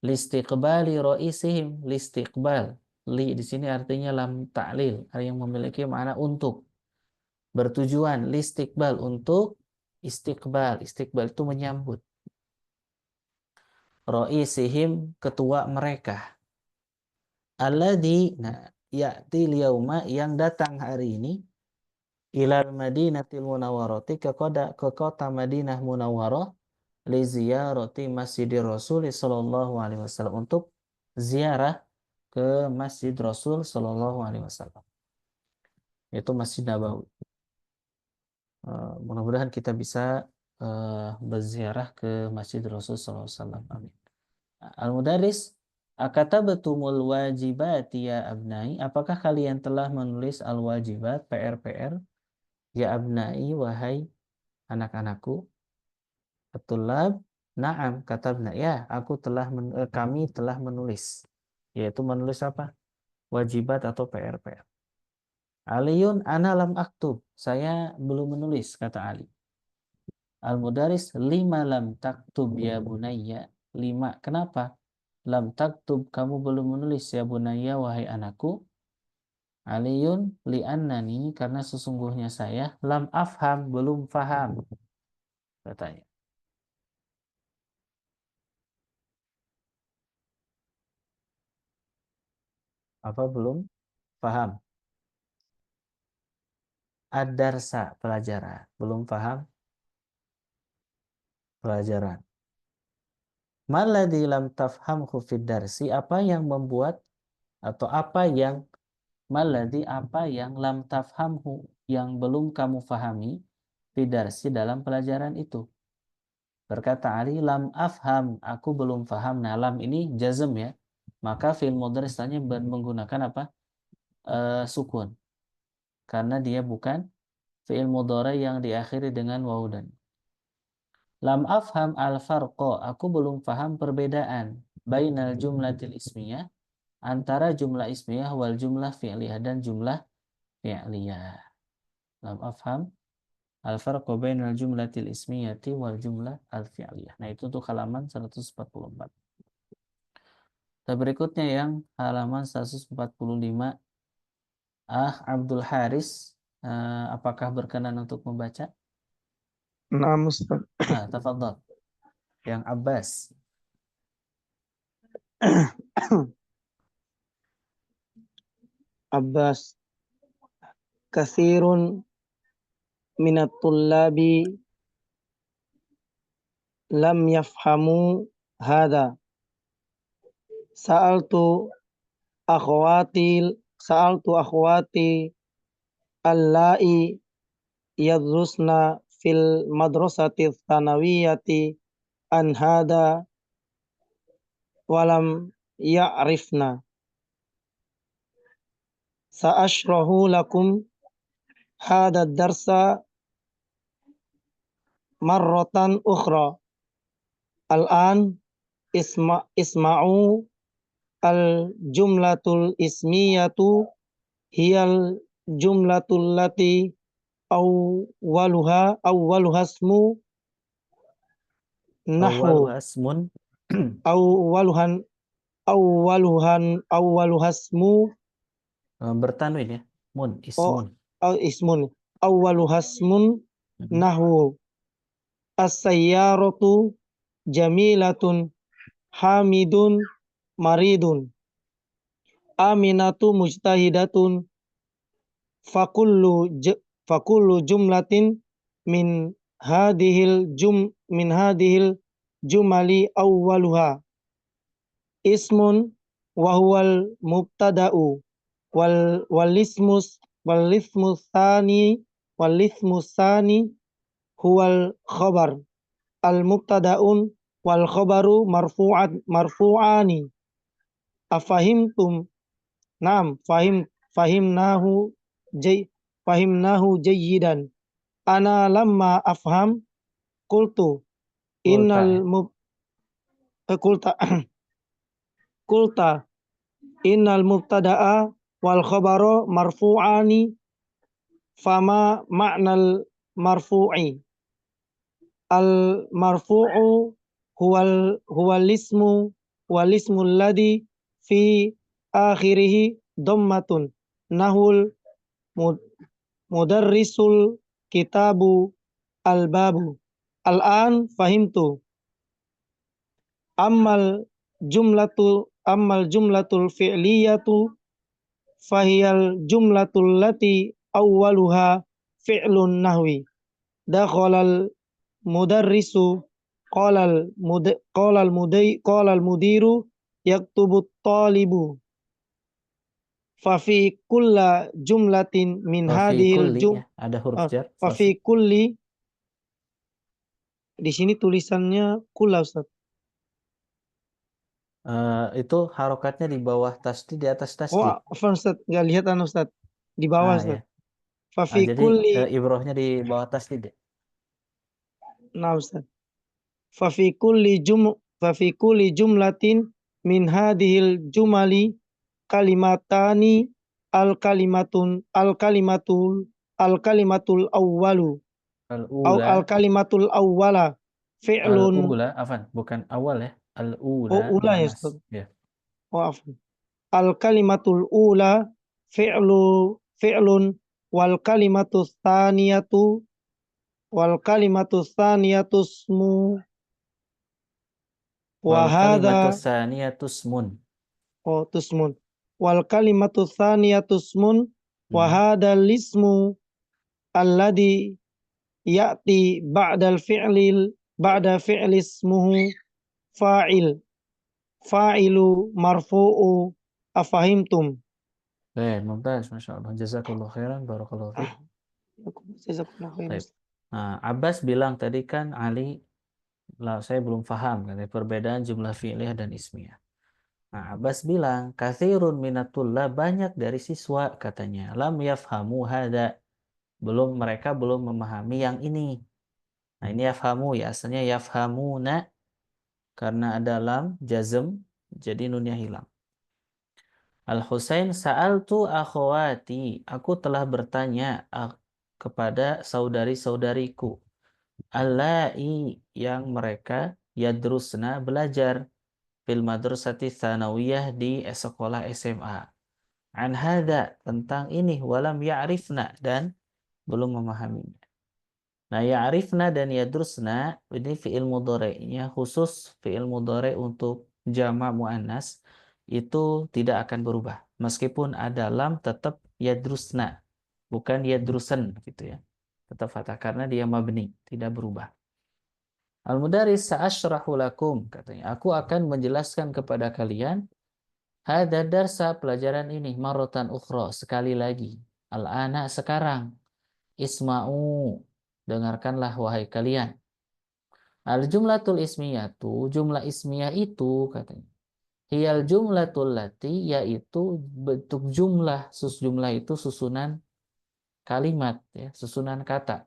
Listiqbali ro'isihim, listiqbal. Li di sini artinya lam ta'lil, yang memiliki makna untuk. Bertujuan, listiqbal, untuk istiqbal. Istiqbal itu menyambut. Ro'isihim, ketua mereka. Alladhi, nah, ya'ti liyauma, yang datang hari ini, ilal madinatil munawwarati, ke kota Madinah Munawwarah, li ziyarati Masjidir Rasul sallallahu alaihi wasallam, untuk ziarah ke Masjid Rasul sallallahu alaihi wasallam, yaitu Masjid Nabawi. Mudah-mudahan kita bisa berziarah ke Masjid Rasul sallallahu alaihi wasallam. Amin. Al-Mudaris, akatabatumul wajibati ya abnai, apakah kalian telah menulis al-wajibat, PR-PR, ya abnai, wahai anak-anakku? At-tullab, na'am katabna, ya aku telah kami telah menulis, yaitu menulis apa? Wajibat atau PR-PR. Aliyun ana lam aktub, saya belum menulis, kata Ali. Al-Mudaris, lima lam taktub ya bunayya, lima, kenapa? Lam taktub, kamu belum menulis ya bunayya, wahai anakku. Aliyun li'annani, karena sesungguhnya saya lam afham, belum faham, katanya. Apa belum paham? Ad-darsa, pelajaran. Belum paham pelajaran. Maladzi lam tafhamhu fid darsi, apa yang membuat atau apa yang maladzi, apa yang lam tafhamhu, yang belum kamu fahami fid darsi, dalam pelajaran itu. Berkata Ali, lam afham, aku belum faham. Nah, lam ini jazm ya. Maka fi'il mudhari istilahnya menggunakan apa? Sukun. Karena dia bukan fi'il mudhari yang diakhiri dengan waw dan. Lam afham al-farqa, aku belum paham perbedaan bainal jumlatil ismiyah, antara jumlah ismiyah wal jumlah fi'liyah, dan jumlah fi'liyah. Lam afham al-farqa bainal jumlatil ismiyati wal jumlah al-fi'liyah. Nah, itu untuk halaman 144. Berikutnya yang halaman 145. Abdul Haris, apakah berkenan untuk membaca? Nah, Ustaz. Tafadhal. Yang Abbas. Abbas, kasirun minat tullabi lam yafhamu hada. Sa'altu akhwati allai yadrusna fil madrasati tsanawiyati an hada walam ya'rifna. Sa'ashrahu lakum hada darsa marratan ukhra. Al-an isma'u al-jumlatul ismiyatu hiyal jumlatul lati awwaluha ismu nahwu Asmun. awwaluha ismu Bertanwin ya. Ismun. ismun awwaluha ismun nahwu as-sayyaratu jamilatun hamidun maridun aminatu mujtahidatun fakullu jumlatin min hadhil jumali awwaluha ismun wa huwal mubtada'u wal ismu tsani wal ismu tsani huwal khabar al mubtada'un wal khabaru marfu'ani. Afahimtum? Naam, fahimnahu jayyidan. Ana lamma afham qultu Kulta innal ya. qulta qulta innal mubtada'a wal khabara marfu'ani fama ma'nal marfu'i. Al marfu'u huwal ismu wal ismu alladhi fi akhirih dhammatun nahul mudarrisul kitabu al babu. Al-an fahimtu. Ammal jumlatul fi'liyatu fahiyal jumlatul lati awwaluha fi'lun nahwi. Dakhalal mudarrisu qala al mudiru yaktubu talibu. Fafi kulla jumlatin min Wa fi hadhil kulli ya. Ada huruf jar. fafi kulli, di sini tulisannya kulla, Ustaz. Itu harokatnya di bawah tasdid, di atas Oh, tasdid. apa Ustaz? Nggak lihat Ustaz. Di bawah Ustaz. Ya. Fafi Jadi kulli, ibrohnya di bawah tasdid ya. nah Ustaz. Fafi kulli jumlatin min hadhil jumali kalimatani al kalimatul awwalu Al-ula. al kalimatul awwala fi'lun. Al-ula, afan, bukan awal ya. Oh, Al-ula ula ya Ustaz. muannas. Ya. Oh, afwan. Al kalimatul ula fi'lun wal kalimatus tsaniyatu ismu wa Wal kalimatu hadza tsaniyatu ismun. tusmun wal kalimatus tsaniyatu ismun wa hadzal ismu alladhi ya'ti ba'da fi'li ismuhu fa'ilu marfu'u. Afahimtum? Mumtaz, Masya Allah. Jazakallah khairan, barakallahu fiik. Baik. Nah, Abbas bilang tadi kan Ali, lah saya belum paham katanya perbedaan jumlah fi'liyah dan ismiyah. Nah, Abbas bilang, katsirun minatullah, banyak dari siswa katanya, lam yafhamu hada, mereka belum memahami yang ini. Nah, ini yafhamu ya, asalnya yafhamuna karena ada lam jazm, jadi nunnya hilang. Al-Husain sa'altu akhwati, aku telah bertanya kepada saudari-saudariku, allai, yang mereka yadrusna, belajar fil madrasati tsanawiyah, di sekolah SMA, an hada, tentang ini, walam ya'rifna, dan belum memahaminya. Nah, ya'rifna dan yadrusna ini fi'il mudhari'nya, khusus fi'il mudhari' untuk jama' muannas itu tidak akan berubah. Meskipun ada lam, tetap yadrusna, bukan yadrusan gitu ya. Tetap fathah karena dia mabni, tidak berubah. Al-mudaris sa'ashrahu lakum, katanya, aku akan menjelaskan kepada kalian hadza darsa, pelajaran ini, marratan ukhra, sekali lagi. Al-ana, sekarang. Isma'u, dengarkanlah wahai kalian. Al-jumlatul ismiyatu, jumlah ismiyah itu, katanya, hiyal jumlatul lati, yaitu bentuk jumlah, jumlah itu susunan kalimat ya, susunan kata.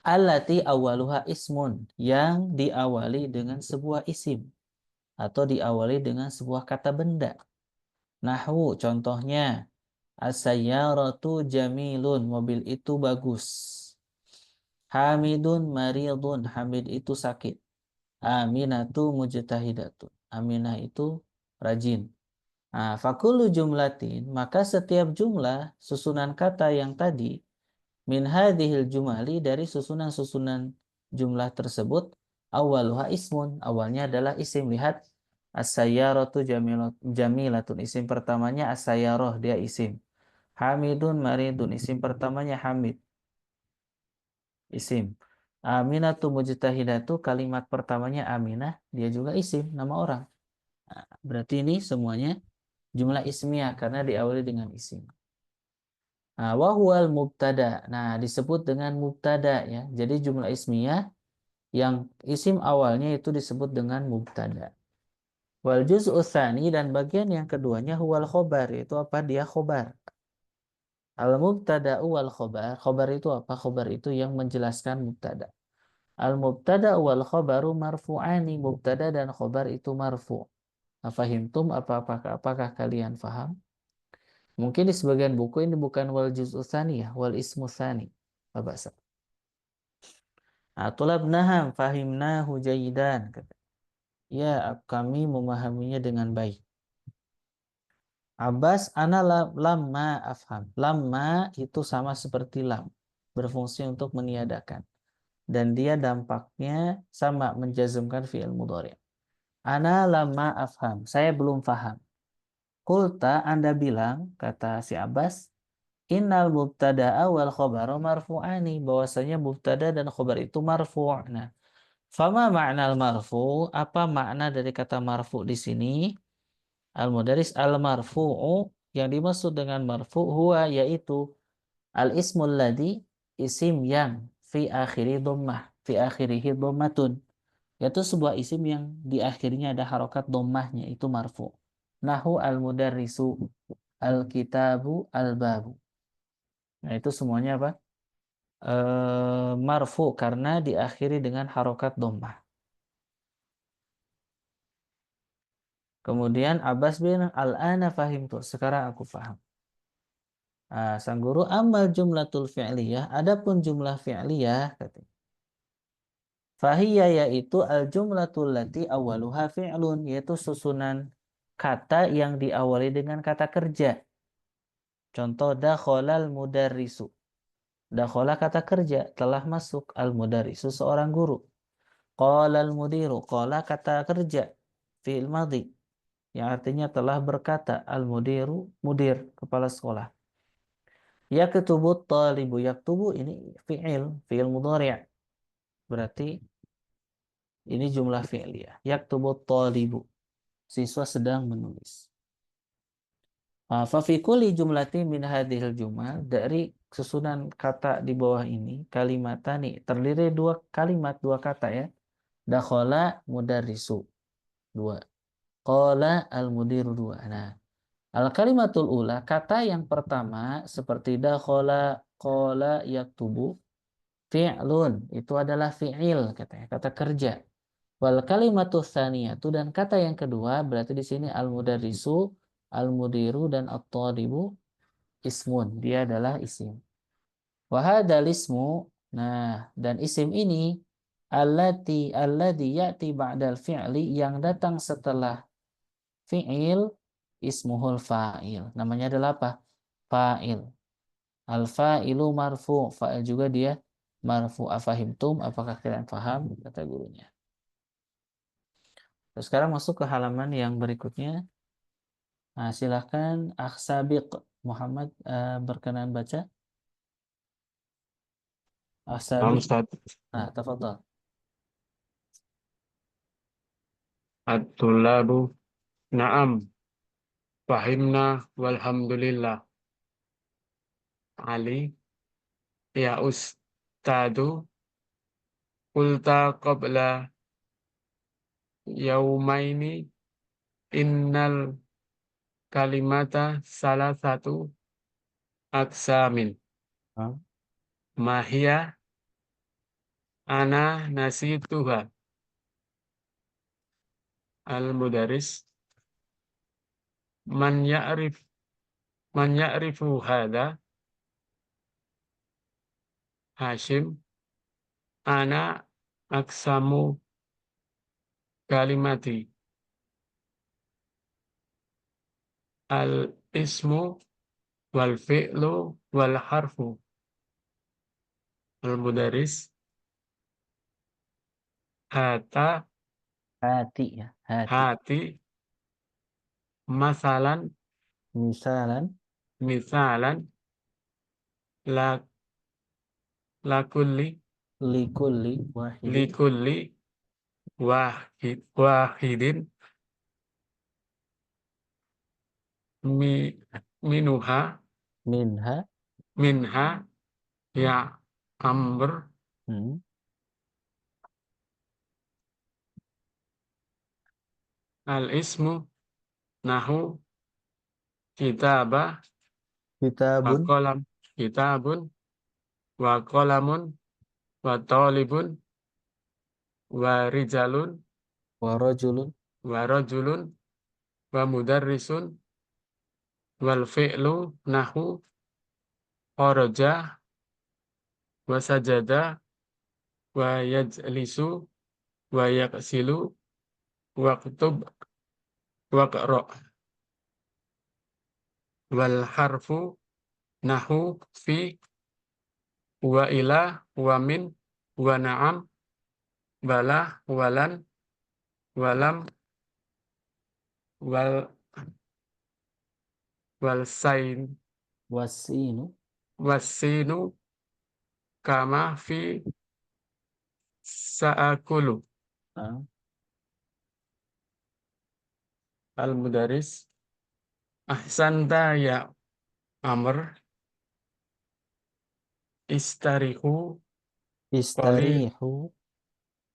Allati awaluha ismun, yang diawali dengan sebuah isim atau diawali dengan sebuah kata benda. Nahwu, contohnya, as-sayyaratu jamilun, mobil itu bagus. Hamidun maridun, Hamid itu sakit. Aminatu mujtahidatun, Aminah itu rajin. Nah, fakulu jumlatin, maka setiap jumlah susunan kata yang tadi, min hadhil jumali, dari susunan-susunan jumlah tersebut, awaluha ismun, awalnya adalah isim. Lihat, as-sayyaratu jamilatun, isim pertamanya as-sayyarah, dia isim. Hamidun maridun, isim pertamanya Hamid, isim. Aminatu mujtahidatu, kalimat pertamanya Aminah, dia juga isim, nama orang. Nah, berarti ini semuanya jumlah ismiyah karena diawali dengan isim. Nah, wa huwal mubtada. Nah, disebut dengan mubtada ya. Jadi jumlah ismiyah yang isim awalnya itu disebut dengan mubtada. Wal juz'u tsani, dan bagian yang keduanya huwal khobar, yaitu apa? Dia khobar. Al mubtada wal khobar. Khobar itu apa? Khobar itu yang menjelaskan mubtada. Al mubtada wal khobaru marfu'ani. Mubtada dan khobar itu marfu'. Afahimtum, apakah kalian faham? Mungkin di sebagian buku ini bukan wal juz'u tsani ya, wal ismu tsani. Apa bahasa? Tulabnaham fahimnahu jayidan. Ya, kami memahaminya dengan baik. Abbas, ana lamma afham. Lamma itu sama seperti lam, berfungsi untuk meniadakan. Dan dia dampaknya sama, menjazmkan fi'il mudhari'. Ana lamma afham. Saya belum faham. Qulta, Anda bilang, kata si Abbas, innal mubtada'a wal khabara marfu'ani, bahwasanya mubtada dan khabar itu marfu'. Nah, fama ma'nal marfu', apa makna dari kata marfu' di sini? Al-mudaris al-marfu'u, yang dimaksud dengan marfu' huwa, yaitu al-ismul ladhi, isim yang fi akhirihi dhammatun, yaitu sebuah isim yang di akhirnya ada harokat dhammahnya, itu marfu'. Nahu al-mudarrisu, al-kitabu, al-babu. Nah, itu semuanya apa? Marfu karena diakhiri dengan harokat dhammah. Kemudian Abbas bin al-ana fahimtu, sekarang aku paham. Sang guru, amal jumlatul fi'liyah, adapun jumlah fi'liyah, katanya, fahiyya, yaitu al-jumlatul lati awaluha fi'lun, yaitu susunan kata yang diawali dengan kata kerja. Contoh, dakhalal mudarrisu. Dakhala kata kerja, telah masuk. Al-mudarrisu seorang guru. Qalal mudiru, qala kata kerja, fi'il madhi, yang artinya telah berkata. Al-mudiru, mudir, kepala sekolah. Yaktubu talibu, yaktubu ini fi'il mudhari'. Berarti ini jumlah fi'liyah. Yaktubu talibu, siswa sedang menulis. Fa fi kulli jumlatin min hadhil jumal, dari susunan kata di bawah ini, kalimatani, terdiri dua kalimat, dua kata ya. Dakhala mudarrisu, dua. Qala al-mudiru, dua. Nah, al-kalimatul ula, kata yang pertama seperti dakhala, qala, yaktubu, fi'lun, itu adalah fi'il, katanya, kata kerja. Wal kalimatus tsaniyatu, dan kata yang kedua, berarti di sini al-mudarrisu, al-mudiru, dan at-talibu ismun, dia adalah isim. Wa hadzal ismu, nah, dan isim ini alladzi ya'ti ba'dal fi'li, yang datang setelah fi'il, ismuhul fa'il, namanya adalah apa? Fa'il. Al-fa'ilu marfu', fa'il juga dia marfu'. Afahimtum, apakah kalian paham? Kata gurunya. Terus sekarang masuk ke halaman yang berikutnya. Nah, silahkan Sabiq Muhammad, berkenan baca. Sabiq. Ustaz. Nah, tafadhal. At-tullabu na'am fahimna walhamdulillah. Ali, ya ustadu, qulta qabla yaumaini innal kalimata salah satu aksamin. Mahia ana nasituha. Al-mudaris, man ya'rifu hadha. Hashim, ana aksamu kalimati. Al-ismu wal fi'lu wal harfu. Al-mudaris, hata, Hati ya, hati. hati, masalan, Misalan, misalan, la, lakulli, likulli wahidin, likulli, wahidin, minuha, minha, minha ya Amr Hmm. al-ismu nahu kitabah wa Kitabun qalam kitabun wa qalamun wa talibun wa rijalun wa rajulun wa rajulun wa mudarrisun wal fi'lu nahu kharaja wa sajada wa yajlisu wa yaksilu wa ktub wa qra wal harfu nahu fi wa ila wa min wa na'am bala walan walam wal wal sain wasinu. wasinu kama fi sa'akulu Nah, al mudaris ahsanta ya Amr istarihu qalil istarihu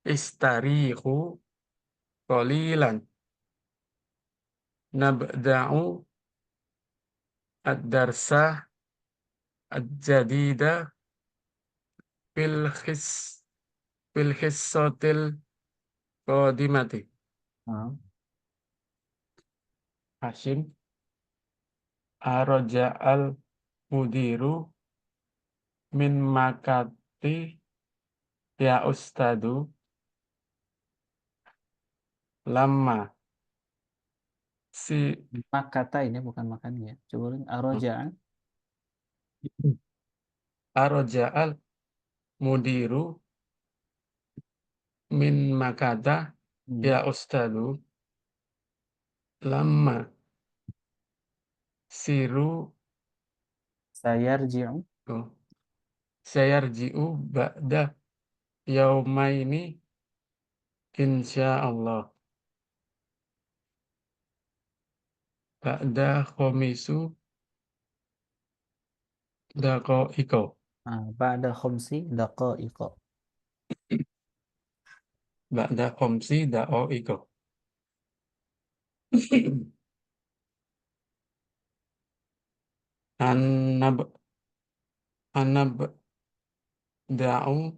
istarihu qalilan nabda'u ad-darsa ad-jadida fil khis fil hissatil qadimati. Nah, Hashim araja al mudiru min makati ya ustadu lama si makata ini bukan makan ya. Coba ulang. Aroja'an. araja al mudiru min makata Hmm. ya ustadu lama siru Sayarji'u oh, sayarji'u ba'da yaumaini insyaallah ba'da khomisu daqa'iqa ba'da khomsi daqa'iqa. ba'da khomsi daqa'iqa anab anab da'u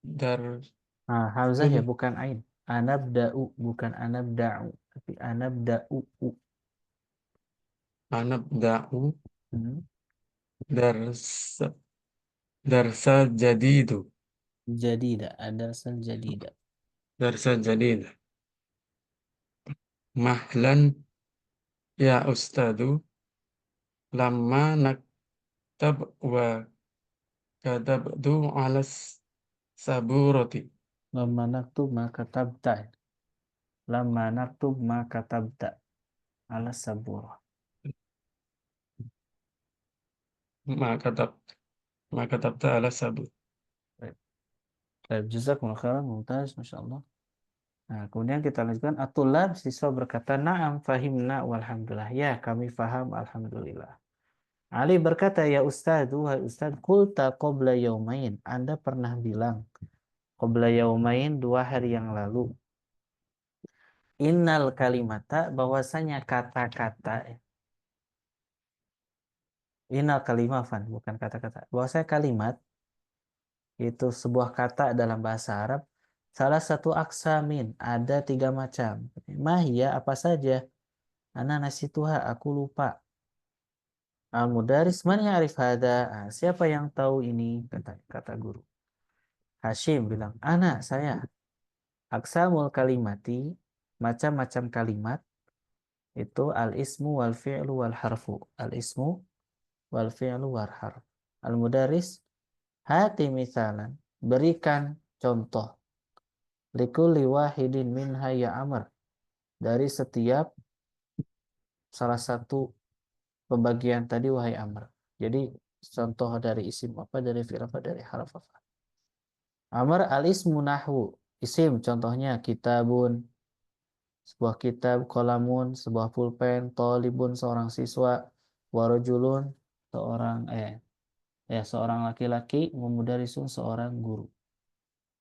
dar Hamzah ya bukan ain. Anabda'u bukan anabda'u, tapi anabda'u. anab da'u Hmm. dars darsa jadidu Jadida, ada sel jadida. darsa jadid mahlan ya ustadu lama naktab wa kadabdu alas saburoti Lama naktub maka tabta. Lama naktub maka tabta. Ala sabura. maka tabta alas sabur. Baik, jazakumullah khairan, mumtaz, Masya Allah. Nah, kemudian kita lanjutkan. Atulab, siswa berkata, na'am fahimna walhamdulillah. Ya, kami faham, alhamdulillah. Ali berkata, ya Ustadz, wahai Ustadz, kulta qabla yaumain. Anda pernah bilang, qabla yaumain, 2 hari yang lalu. Innal kalimata, bahwasanya kata-kata. Innal kalimafan, bukan kata-kata. Bahwasanya kalimat, itu sebuah kata dalam bahasa Arab. Salah satu aksamin, ada 3 macam. Mahia, apa saja? Ana nasituha, aku lupa. Al-mudaris, man ya'rif hada? Siapa yang tahu ini? Kata guru. Hashim bilang, anak saya. Aksamul kalimati, macam-macam kalimat, itu al-ismu wal fi'lu wal harfu. Al-ismu wal fi'lu wal harf. Al-mudaris, hati misalan, berikan contoh. Likulli wahidin minha ya amr. Dari setiap salah satu pembagian tadi wahai amr. Jadi contoh dari isim apa, dari fi'il apa, dari harf apa. Amr al-ismu nahwu. Isim contohnya kitabun, sebuah kitab, kolamun, sebuah pulpen, tolibun, seorang siswa, warojulun, seorang laki-laki, mudarisun seorang guru.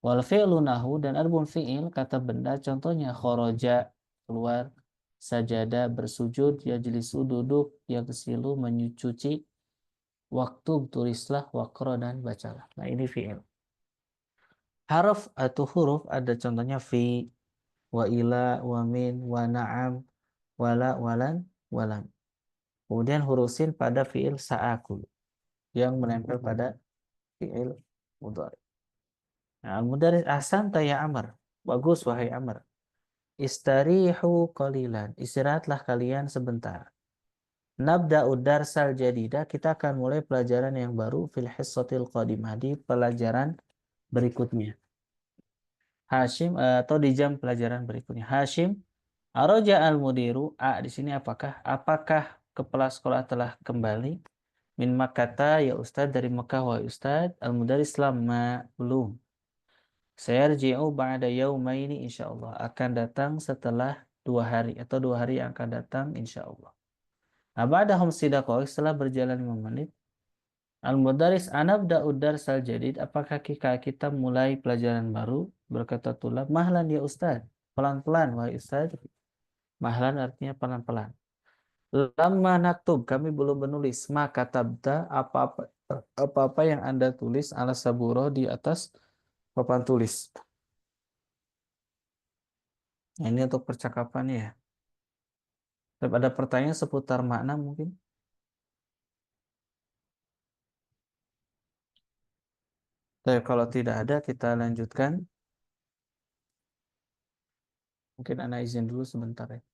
Wal fi'lu nahu, dan adapun fi'il kata benda, contohnya kharaja keluar, sajada bersujud, yajlisu duduk, yaghsilu mencuci, waktub tulislah, waqra dan bacalah. Nah, ini fi'il. Harf atau huruf ada contohnya fi, wa ila, wa min, wa na'am, wala, walan, walam. Kemudian huruf sin pada fi'il sa'akul yang menempel pada fi'il mudhari. Nah, al-mudaris ahsanta ya Amr. Bagus wahai Amr. Istarihu qalilan. Istirahatlah kalian sebentar. Nabda'u darsal jadida. Kita akan mulai pelajaran yang baru fil hissatil qadimah, di pelajaran berikutnya. Hashim, atau di jam pelajaran berikutnya. Hashim, araja al-mudiru. Di sini apakah? Apakah kepala sekolah telah kembali? Min Makkata ya Ustadz, dari Mekah wa Ustadz. Al-mudaris lama, belum. Sayarji'u ba'da yaumaini insyaallah, akan datang setelah 2 hari atau 2 hari yang akan datang insyaallah. Nah, ba'dahum sidaqah, setelah berjalan 5 menit. Al-mudaris anabda'u darsal jadid, apakah kita mulai pelajaran baru? Berkata tulab, mahlan ya Ustaz, pelan-pelan wahai Ustaz. Mahlan artinya pelan-pelan. Lama naktub, kami belum menulis. Maka tabda, apa-apa yang Anda tulis ala saburo, di atas papan tulis. Nah, ini untuk percakapan ya. Ada pertanyaan seputar makna mungkin? Tapi kalau tidak ada, kita lanjutkan. Mungkin Ana izin dulu sebentar ya.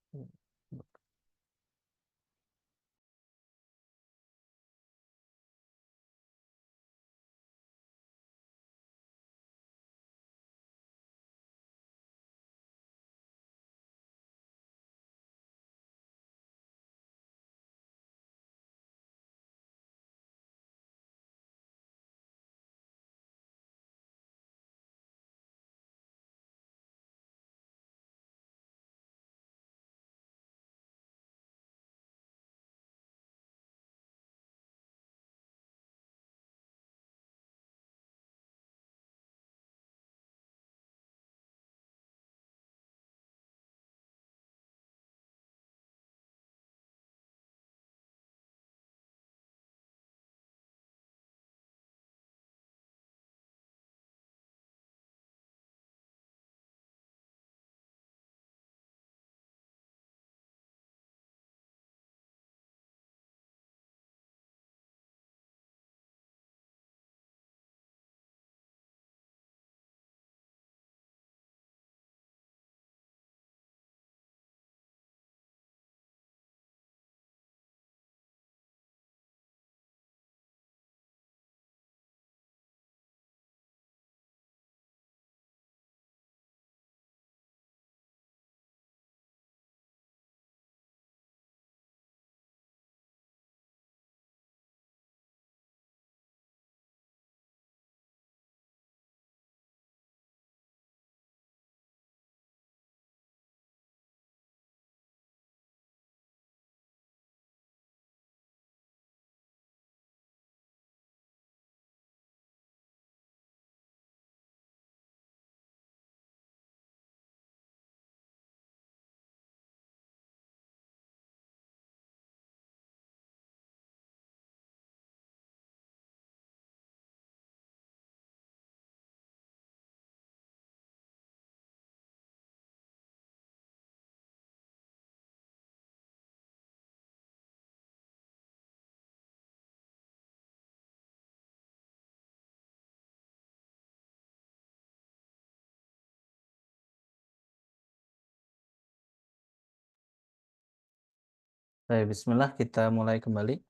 Baik, bismillah, kita mulai kembali.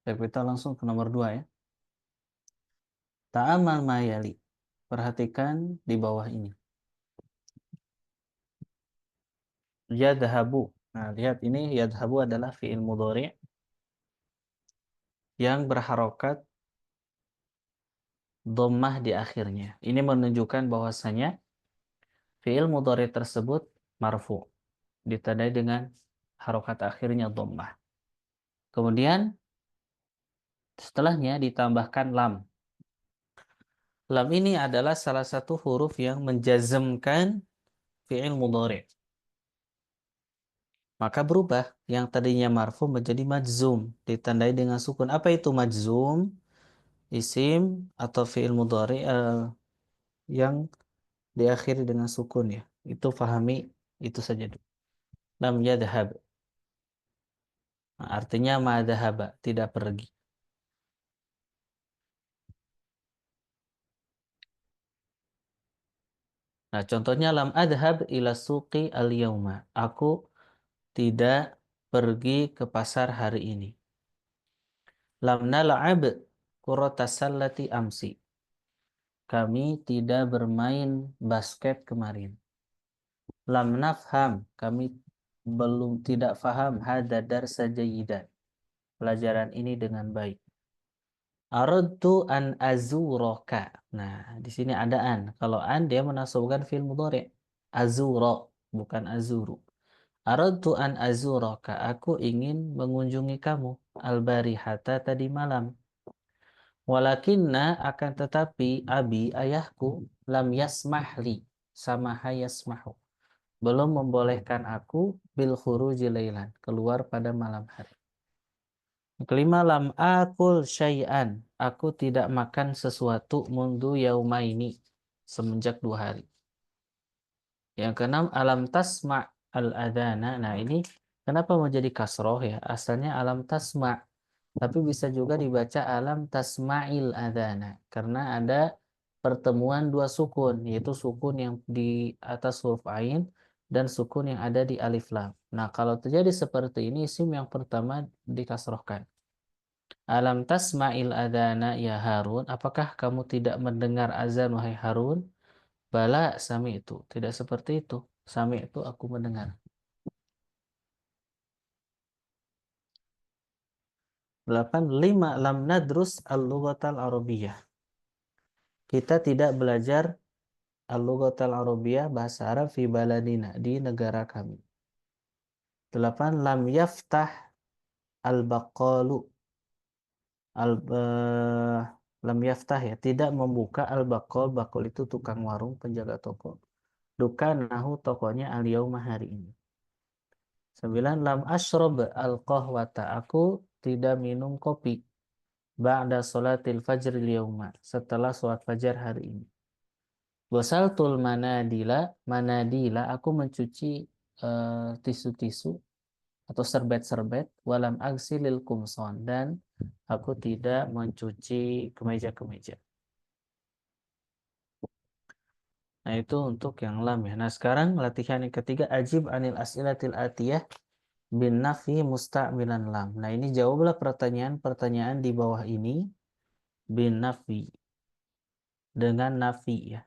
Baik, kita langsung ke nomor 2 ya. Ta'amal mayali. Perhatikan di bawah ini. Yadhabu. Nah, lihat ini, yadhabu adalah fi'il mudhari' yang berharokat dhammah di akhirnya. Ini menunjukkan bahwasanya Fi'il mudhari tersebut marfu, ditandai dengan harokat akhirnya dhammah. Kemudian setelahnya ditambahkan lam. Lam ini adalah salah satu huruf yang menjazmkan fi'il mudhari. Maka berubah yang tadinya marfu menjadi majzum, ditandai dengan sukun. Apa itu majzum? Isim atau fi'il mudhari yang diakhiri dengan sukun ya. Itu fahami itu saja dulu. Lam yadhhab. Nah, artinya ma dhahaba, tidak pergi. Nah, contohnya lam adhab ila suqi al-yauma. Aku tidak pergi ke pasar hari ini. Lam nal'ab kuratas sallati amsi. Kami tidak bermain basket kemarin. Lam nafham, kami belum tidak faham hada darsa jayyidan. Pelajaran ini dengan baik. Aradtu an azuraka. Nah, di sini ada an. Kalau an dia menasabkan fi'il mudhari. Azura, bukan azuru. Aradtu an azuraka. Aku ingin mengunjungi kamu. Al-barihata tadi malam. Walakinna akan tetapi abi ayahku lam yasmahli samaha yasmahu. Belum membolehkan aku bil khuruji lailan, keluar pada malam hari. Kelima, lam akul syai'an. Aku tidak makan sesuatu mundu yaumaini, semenjak 2 hari. Yang keenam, alam tasma' al-adhana. Nah, ini kenapa menjadi kasroh ya? Asalnya alam tasma', tapi bisa juga dibaca alam tasma'il adhana. Karena ada pertemuan 2 sukun, yaitu sukun yang di atas huruf ain dan sukun yang ada di alif lam. Nah, kalau terjadi seperti ini, isim yang pertama dikasrohkan. Alam tasma'il adhana ya Harun, apakah kamu tidak mendengar azan wahai Harun? Bala sami itu, tidak seperti itu. Sami itu aku mendengar. 8. 5. Lam nadrus al-lughatal arabiyyah. Kita tidak belajar al-lughatal arabiyyah, bahasa Arab, fi baladina, di negara kami. 8. Lam yaftah al-baqalu. Lam yaftah ya, tidak membuka al-baqal. Baqal itu tukang warung, penjaga toko. Dukanahu, tokonya al-yauma, hari ini. 9. Lam ashrab al-qahwata. Aku tidak minum kopi. Ba'da sholatil fajr al-yauma. Setelah sholat fajar hari ini. Wasaltul manadila. Manadila, aku mencuci tisu-tisu atau serbet-serbet. Walam agsilil kumson. Dan aku tidak mencuci kemeja-kemeja. Nah, itu untuk yang lam ya. Nah, sekarang latihan yang ketiga, ajib anil as'ilatil atiyah bin nafi musta'milan lam. Nah, ini jawablah pertanyaan-pertanyaan di bawah ini bin nafi, dengan nafi ya.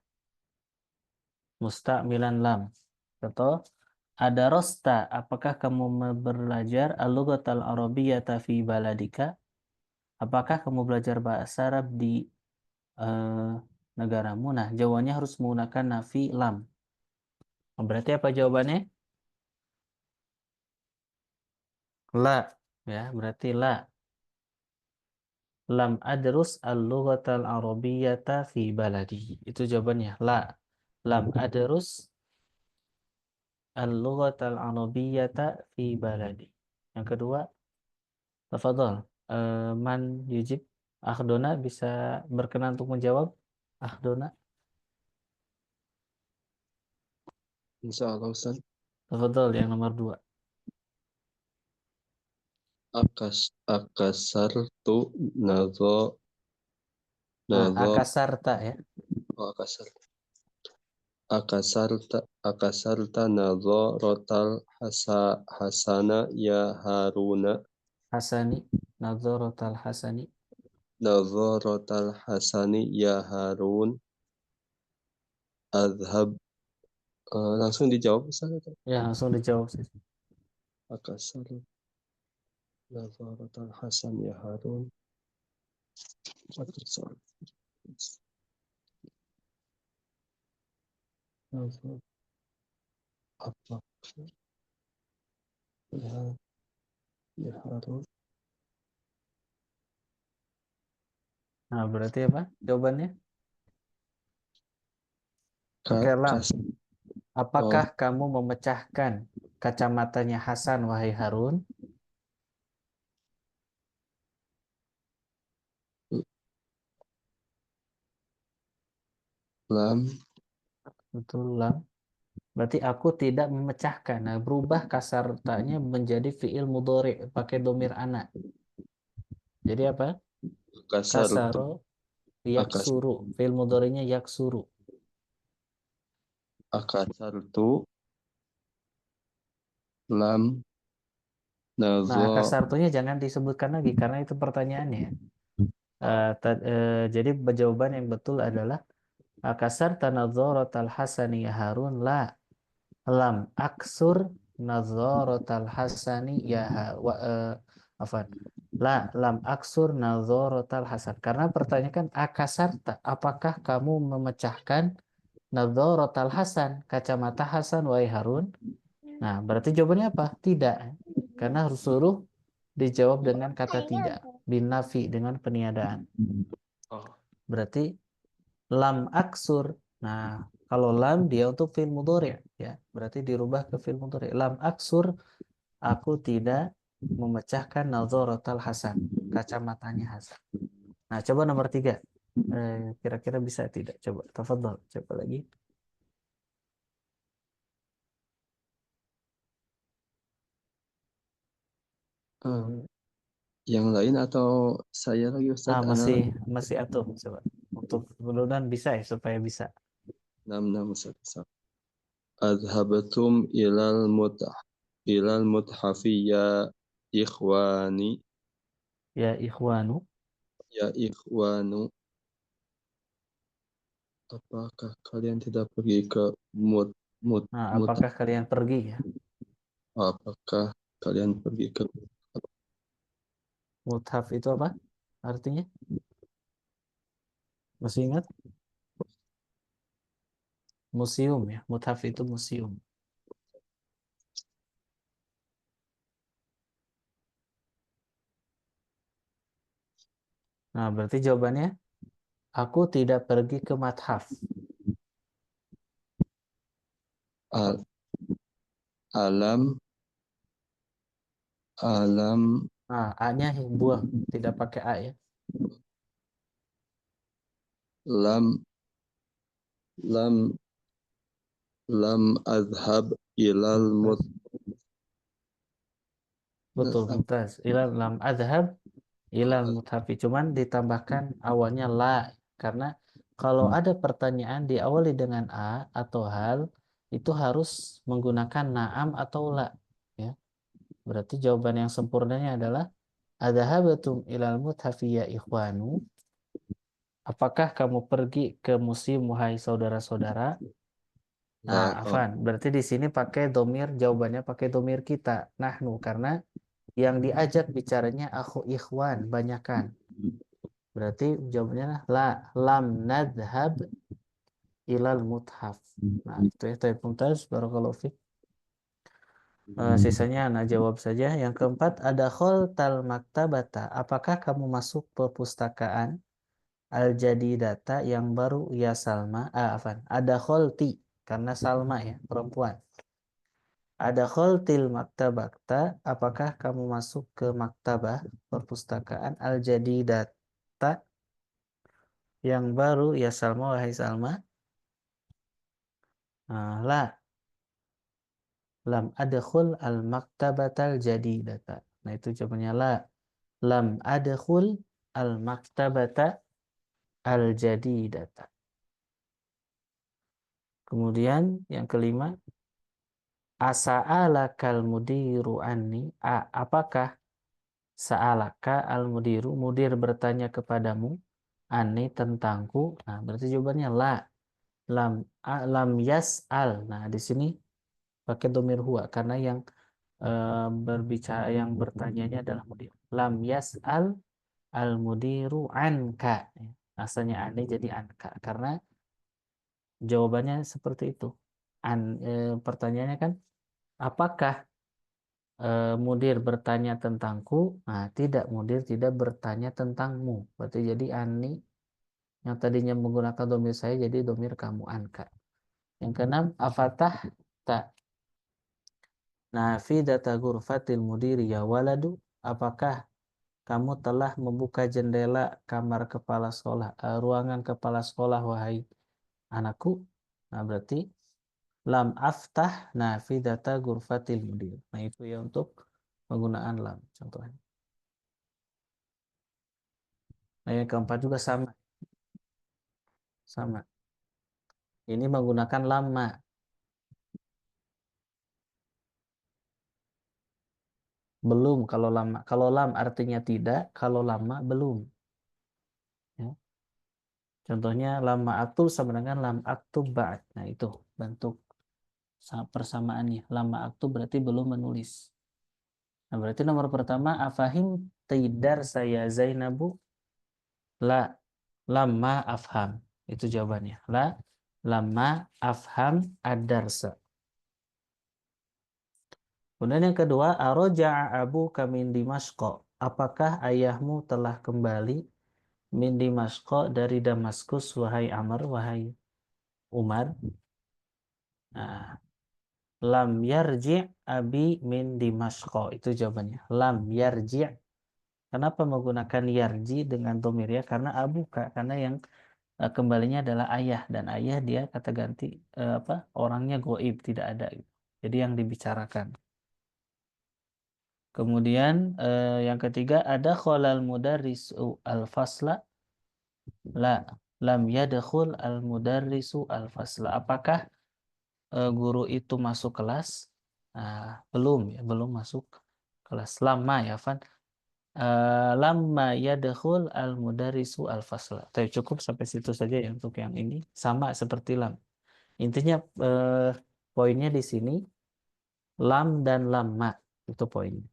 Musta'milan lam. Contoh, ada rosta, apakah kamu belajar al-lughatal arabiyyata fi baladika? Apakah kamu belajar bahasa Arab di negaramu? Nah, jawabannya harus menggunakan nafi lam. Berarti apa jawabannya? La, ya, berarti la. Lam adrus al-lughatal arabiyyata fi baladi. Itu jawabannya, la. Lam adrus al-lughatal arabiyyata fi baladi. Yang kedua, tafadhol. Man yujib? Akhdona bisa berkenan untuk menjawab? Akhdona. Insyaallah Ustaz. Tafadhol yang nomor 2. Akasartu nadho Nah, nadho akasarta ya. oh, akasarta nadharatal hasana ya Haruna Hasani. Nadharatal hasani. nadharatal hasani ya Harun adhab langsung dijawab Ustaz. Ya, langsung dijawab sih. Akasar nadharatal hasan ya Harun akasar Apakah ya Harun Nah, berarti apa jawabannya? Pakai lam. kas Apakah kamu memecahkan kacamatanya Hasan, wahai Harun? lam Betul, lam. Berarti aku tidak memecahkan. Nah, berubah kasar taknya menjadi fiil mudhari pakai domir anak. Jadi apa? kasar Kasaro akas yaksuru. Fiil mudhari'nya yaksuru. akasar tu lam Nah, nazo kasartunya jangan disebutkan lagi karena itu pertanyaannya. Jadi jawaban yang betul adalah kasar tanadzaratal hasani ya Harun la lam aksur nazaratal hasani ya afan la lam aksur nazaratal hasan, karena pertanyaan kan akasarta, apakah kamu memecahkan nazaratal hasan, kacamata Hasan, wahai Harun? Nah, berarti jawabannya apa? Tidak, karena harus suruh dijawab dengan kata tidak, binafi, dengan peniadaan. Berarti lam aksur. Nah, kalau lam dia untuk fi'il mudhari' ya, berarti dirubah ke fi'il mudhari'. Lam aksur, aku tidak memecahkan nazaratal Hasan, kacamatanya Hasan. Nah, coba nomor 3. Kira-kira bisa tidak? Coba, tafadhol, coba lagi. yang lain atau saya lagi Ustaz Ana lagi Masih atuh, coba. Untuk mudah-mudahan bisa ya, supaya bisa. enam Ustaz. Adhabtum ilal muthafi ya ikhwani Ya ikhwanu. ya ikhwanu, apakah kalian tidak pergi ke mut mut Nah, mut apakah kalian pergi ya? apakah kalian pergi ke Muthaf itu apa artinya? Masih ingat? Museum ya. Muthaf itu museum. Nah, berarti jawabannya aku tidak pergi ke mathaf. al- alam alam Nah, A-nya buang, tidak pakai A ya. lam lam lam adhab ilal mut Betul, mumtaz. Ilal lam adhab ilal muthafi. Cuman ditambahkan awalnya la, karena kalau ada pertanyaan diawali dengan A atau hal, itu harus menggunakan naam atau la ya. Berarti jawaban yang sempurnanya adalah adhabatum ilal muthafi ya ikhwanu. Apakah kamu pergi ke museum, wahai saudara-saudara? Nah, Afan, berarti di sini pakai domir, jawabannya pakai domir kita, nahnu, karena yang diajak bicaranya aku ikhwan, banyakan. Berarti jawabannya la lam nadhab ilal muthaf. Nah, itu ya Taib Mumtaz, barakallahu fiik. Sisanya anak jawab saja. Yang keempat, ada tal maktabata. Apakah kamu masuk perpustakaan al-jadidata yang baru ya Salma? Afan. Ada kholti karena Salma ya, perempuan. Ada kholtil maktabata. Apakah kamu masuk ke maktabah perpustakaan al-jadidata yang baru ya Salma, wahai Salma? La lam adkhul al maktabatal jadidata. Nah, itu jawabannya la lam adkhul al maktabata al jadidata. Kemudian yang kelima, asa'alakal mudiru anni. Apakah sa'alaka al mudiru, mudir bertanya kepadamu, anni tentangku? Nah, berarti jawabannya la lam yas'al. Nah, di sini pakai domir huwa karena yang berbicara, yang bertanyanya adalah mudir. Lam yas'al al mudiru anka. Asalnya aneh jadi anka karena jawabannya seperti itu. pertanyaannya kan, apakah mudir bertanya tentangku? Nah, tidak, mudir tidak bertanya tentangmu. Berarti jadi ani yang tadinya menggunakan domir saya jadi domir kamu, anka. Yang keenam, afatah ta nafidata ghurfatil mudiri ya waladu, apakah kamu telah membuka jendela kamar kepala sekolah, ruangan kepala sekolah, wahai anakku? Nah, berarti lam aftah nafidata ghurfatil mudir. Nah, itu ya untuk penggunaan lam contohnya. Nah, yang keempat juga sama. Sama. Ini menggunakan lama. Belum kalau lama. Kalau lam artinya tidak, kalau lama belum. Ya. Contohnya lama aktub sama dengan lam aktub ba'd. Nah, itu bentuk persamaannya. Lama aktub berarti belum menulis. Nah, berarti nomor pertama, afahim tidar saya Zainabu? La, lama afham. Itu jawabannya. La, lama afham ad-darsa. Kemudian yang kedua, aroja'a abu kamin Dimashq. Apakah ayahmu telah kembali min Dimashq dari Damaskus, wahai Amr, wahai Umar? Nah, lam yarji' abi min Dimashq. Itu jawabannya. Lam yarji'. Kenapa menggunakan yarji dengan domir ya? Karena abu, karena yang kembalinya adalah ayah, dan ayah dia kata ganti orangnya goib, tidak ada. Jadi yang dibicarakan. Kemudian yang ketiga, ada kholal mudarrisu al-fasla? La, lam yadkhul al-mudarrisu al-fasla. Apakah guru itu masuk kelas? Belum ya, belum masuk kelas. Lama ya, Fan. Lama yadkhul al-mudarrisu al-fasla. Tapi cukup sampai situ saja ya untuk yang ini. Sama seperti lam. Intinya poinnya di sini lam dan lama itu poinnya.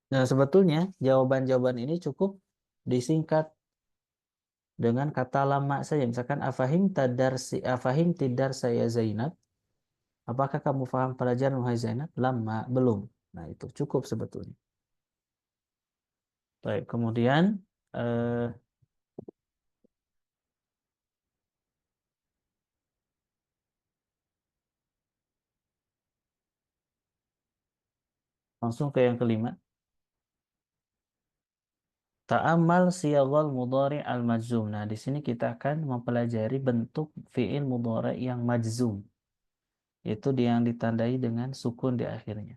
Nah, sebetulnya jawaban-jawaban ini cukup disingkat dengan kata lama saja. Misalkan afahim tidar saya Zainab. Apakah kamu paham pelajaran wahai Zainab? Lama, belum. Nah, itu cukup sebetulnya. Baik, kemudian langsung ke yang kelima. Ta'amal siyaghal mudhari al-majzum. Nah, di sini kita akan mempelajari bentuk fi'il mudhari yang majzum. Itu yang ditandai dengan sukun di akhirnya.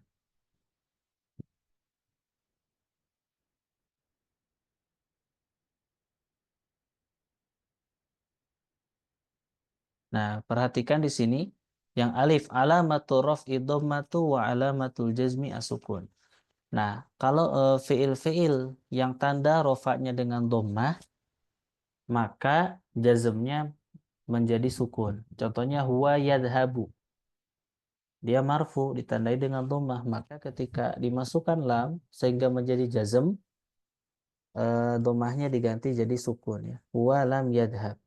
Nah, perhatikan di sini yang alif alamatu raf'i dhammatu wa alamatul jazmi asukun. Nah, kalau fiil-fiil yang tanda rofaknya dengan dhammah, maka jazmnya menjadi sukun. Contohnya huwa yadhabu. Dia marfu ditandai dengan dhammah, maka ketika dimasukkan lam sehingga menjadi jazm, dhammahnya diganti jadi sukun ya. Huwa lam yadhab.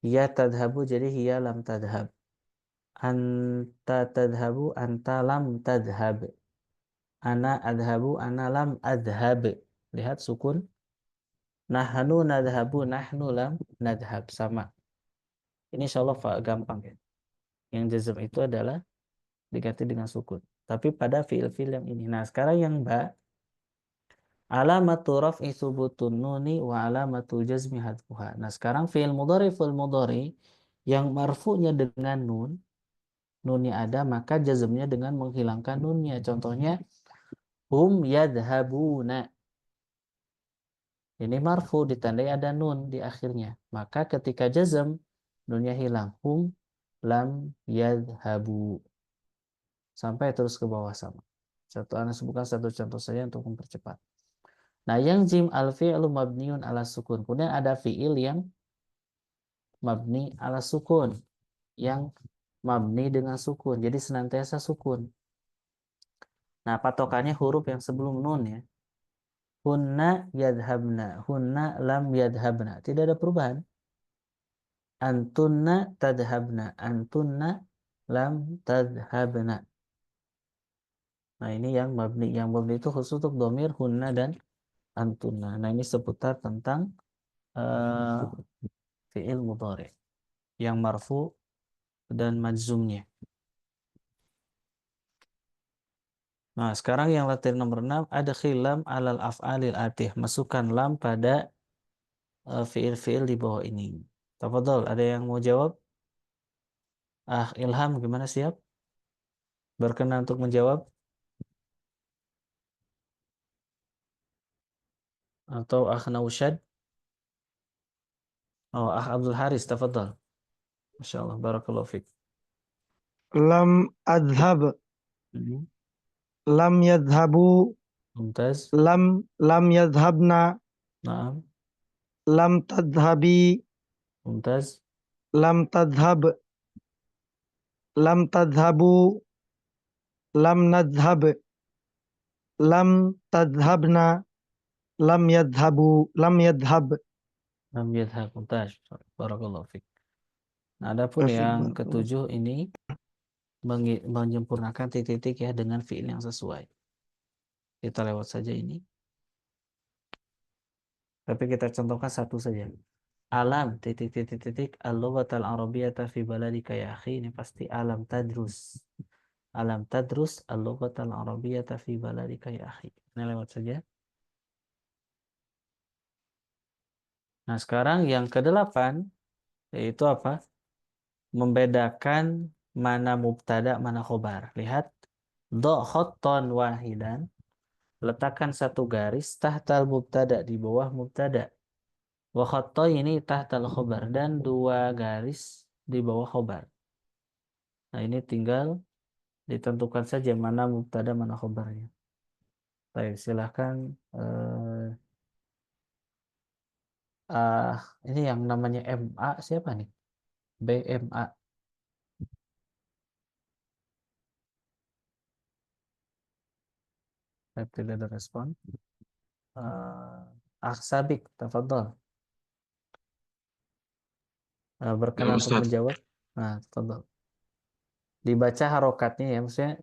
Ya tadhabu jadi hiya lam tadhab. Anta tadhabu anta lam tadhab. Ana adhabu ana lam adhab. Lihat sukun. Nahnu nadhabu nahnu lam nadhab. Sama. Ini insyaallah gampang ya. Yang jazm itu adalah diganti dengan sukun. Tapi pada fiil-fiil yang ini. Nah, sekarang yang ba, alamatu raf'i thubutun nuni wa alamatul jazmi hadfuha. Nah, sekarang fiil mudhari yang marfu'nya dengan nun, nunnya ada, maka jazmnya dengan menghilangkan nunnya. Contohnya hum yadhabuna. Ini marfu ditandai ada nun di akhirnya. Maka ketika jazm nunnya hilang. Hum lam yadhabu. Sampai terus ke bawah sama. Anda sebutkan satu contoh saja untuk mempercepat. Nah, yang jim al-fi'lu mabniun ala sukun. Kemudian ada fi'il yang mabni ala sukun. Yang mabni dengan sukun. Jadi senantiasa sukun. Nah, patokannya huruf yang sebelum nun ya. Hunna yadhabna. Hunna lam yadhabna. Tidak ada perubahan. Antunna tadhabna. Antunna lam tadhabna. Nah, ini yang mabni. Yang mabni itu khusus untuk domir hunna dan antunna. Nah, ini seputar tentang fi'il mudhari yang marfu dan majzumnya. Nah, sekarang yang latihan nomor 6, ada khilam alal af'alil atih. Masukkan lam pada fi'il-fi'il di bawah ini. Tafadhol, ada yang mau jawab? Ilham, gimana, siap? Berkenan untuk menjawab? Atau Naushad? Oh, Abdul Haris, tafadhol. Masya Allah, barakallahu fiqh. Lam adhab. Lam yadhabu. Mumtaz. Lam yadhabna. Naam. Lam tadhabi. Mumtaz. Lam tadhab. Lam tadhabu. Lam nadhab. Lam tadhabna. Lam yadhabu. Lam yadhab. Lam yadhhab. Mumtaz. Barakallahu fiqh. Nah, adapun yang ketujuh ini menyempurnakan titik-titik ya dengan fi'il yang sesuai. Kita lewat saja ini. Tapi kita contohkan satu saja. Alam titik-titik al-lughatal arabiyyata fi baladika ya akhi. Ini pasti alam tadrus. Alam tadrus al-lughatal arabiyyata fi baladika ya akhi. Ini lewat saja. Nah, sekarang yang ke-8 yaitu apa? Membedakan mana mubtada, mana khobar. Lihat. Do khotton wahidan. Letakkan satu garis tahtal mubtada, di bawah mubtada. Wa khatta ini tahtal khobar, dan 2 garis di bawah khobar. Nah, ini tinggal ditentukan saja mana mubtada, mana khobarnya. Baik, silahkan. Ini yang namanya MA siapa nih? BMA. Tidak ada respon. Sabik, tafadhol. Berkenan untuk Ustaz. menjawab. Nah, tafadhol. Dibaca harokatnya ya, maksudnya